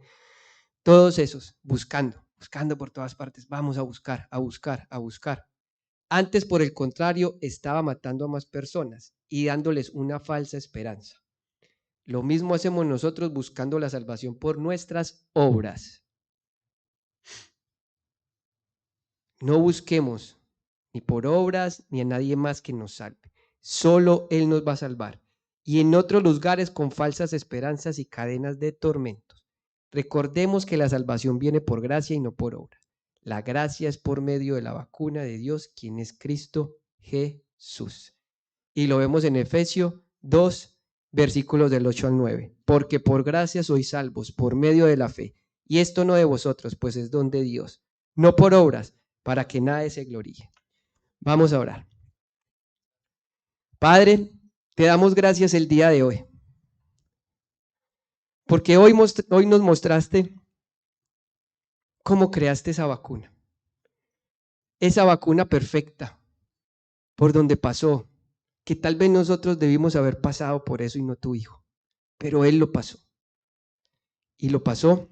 Todos esos, buscando por todas partes. Vamos a buscar, a buscar, a buscar. Antes, por el contrario, estaba matando a más personas y dándoles una falsa esperanza. Lo mismo hacemos nosotros buscando la salvación por nuestras obras. No busquemos ni por obras ni a nadie más que nos salve. Solo Él nos va a salvar. Y en otros lugares con falsas esperanzas y cadenas de tormentos. Recordemos que la salvación viene por gracia y no por obra. La gracia es por medio de la vacuna de Dios, quien es Cristo Jesús. Y lo vemos en Efesios 2, versículos del 8 al 9. Porque por gracia sois salvos por medio de la fe. Y esto no de vosotros, pues es don de Dios. No por obras, para que nadie se gloríe. Vamos a orar. Padre, te damos gracias el día de hoy. Porque hoy nos mostraste cómo creaste esa vacuna. Esa vacuna perfecta, por donde pasó, que tal vez nosotros debimos haber pasado por eso y no tu hijo. Pero Él lo pasó. Y lo pasó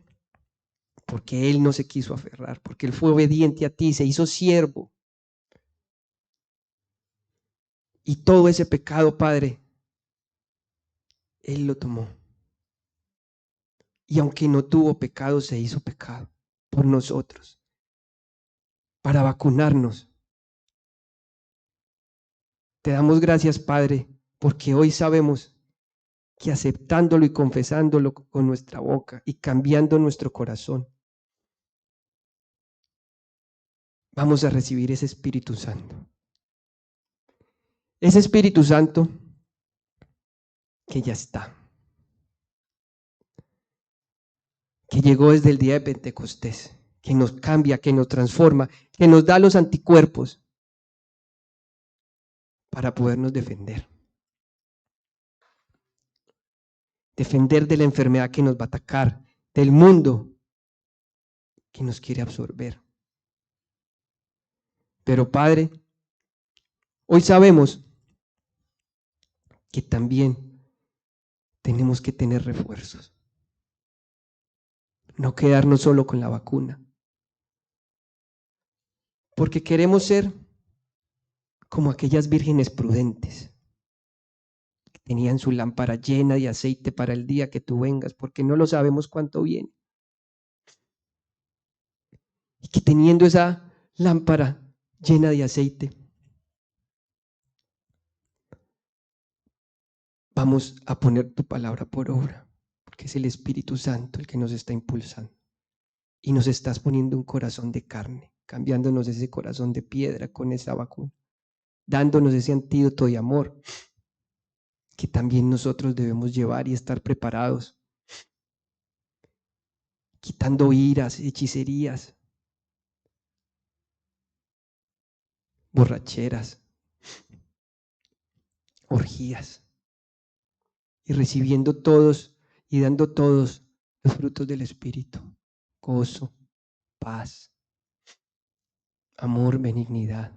porque Él no se quiso aferrar, porque Él fue obediente a ti, se hizo siervo. Y todo ese pecado, Padre, Él lo tomó. Y aunque no tuvo pecado, se hizo pecado por nosotros, para vacunarnos. Te damos gracias, Padre, porque hoy sabemos que aceptándolo y confesándolo con nuestra boca y cambiando nuestro corazón, vamos a recibir ese Espíritu Santo. Ese Espíritu Santo que ya está, que llegó desde el día de Pentecostés, que nos cambia, que nos transforma, que nos da los anticuerpos para podernos defender. Defender de la enfermedad que nos va a atacar, del mundo que nos quiere absorber. Pero Padre, hoy sabemos que también tenemos que tener refuerzos. No quedarnos solo con la vacuna. Porque queremos ser como aquellas vírgenes prudentes que tenían su lámpara llena de aceite para el día que tú vengas, porque no lo sabemos cuánto viene. Y que teniendo esa lámpara llena de aceite, vamos a poner tu palabra por obra, porque es el Espíritu Santo el que nos está impulsando. Y nos estás poniendo un corazón de carne, cambiándonos ese corazón de piedra con esa vacuna, dándonos ese antídoto de amor que también nosotros debemos llevar y estar preparados, quitando iras, hechicerías, borracheras, orgías, y recibiendo todos y dando todos los frutos del Espíritu: gozo, paz, amor, benignidad.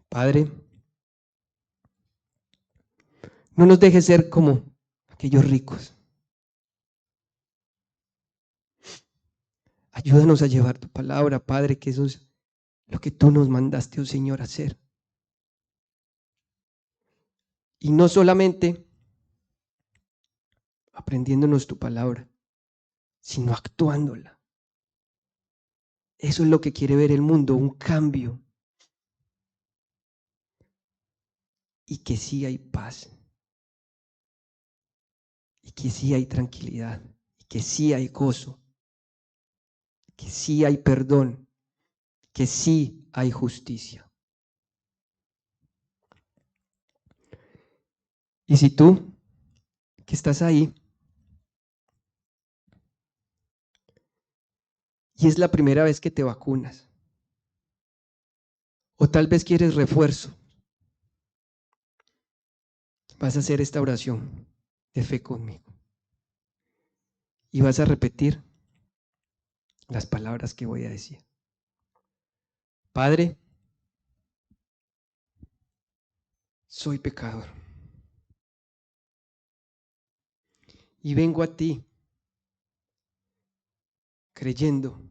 Padre, no nos dejes ser como aquellos ricos. Ayúdanos a llevar tu palabra, Padre, que eso es lo que tú nos mandaste, oh Señor, a hacer. Y no solamente aprendiéndonos tu palabra, sino actuándola. Eso es lo que quiere ver el mundo, un cambio. Y que sí hay paz. Y que sí hay tranquilidad. Y que sí hay gozo. Que sí hay perdón. Que sí hay justicia. Y si tú, que estás ahí, y es la primera vez que te vacunas, o tal vez quieres refuerzo, vas a hacer esta oración de fe conmigo. Y vas a repetir las palabras que voy a decir. Padre, soy pecador. Y vengo a ti creyendo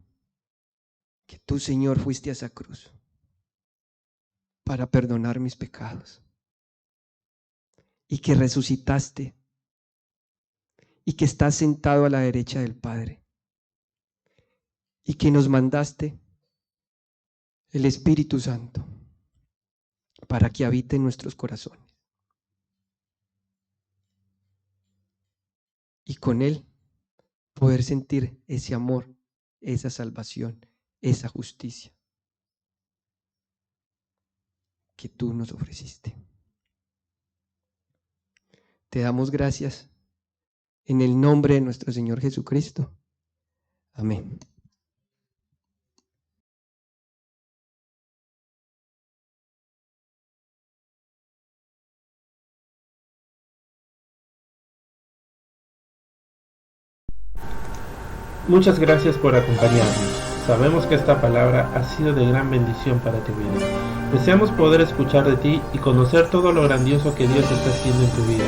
que tú, Señor, fuiste a esa cruz para perdonar mis pecados. Y que resucitaste. Y que estás sentado a la derecha del Padre. Y que nos mandaste el Espíritu Santo para que habite en nuestros corazones. Y con Él poder sentir ese amor, esa salvación, esa justicia que tú nos ofreciste. Te damos gracias en el nombre de nuestro Señor Jesucristo. Amén. Muchas gracias por acompañarnos. Sabemos que esta palabra ha sido de gran bendición para tu vida. Deseamos poder escuchar de ti y conocer todo lo grandioso que Dios está haciendo en tu vida.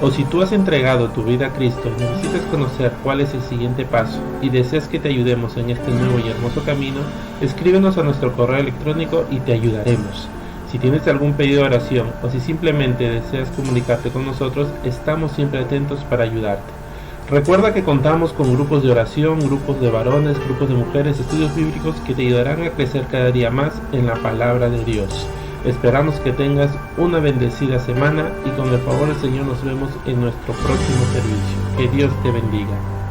O si tú has entregado tu vida a Cristo, necesitas conocer cuál es el siguiente paso y deseas que te ayudemos en este nuevo y hermoso camino, escríbenos a nuestro correo electrónico y te ayudaremos. Si tienes algún pedido de oración o si simplemente deseas comunicarte con nosotros, estamos siempre atentos para ayudarte. Recuerda que contamos con grupos de oración, grupos de varones, grupos de mujeres, estudios bíblicos que te ayudarán a crecer cada día más en la palabra de Dios. Esperamos que tengas una bendecida semana y con el favor del Señor nos vemos en nuestro próximo servicio. Que Dios te bendiga.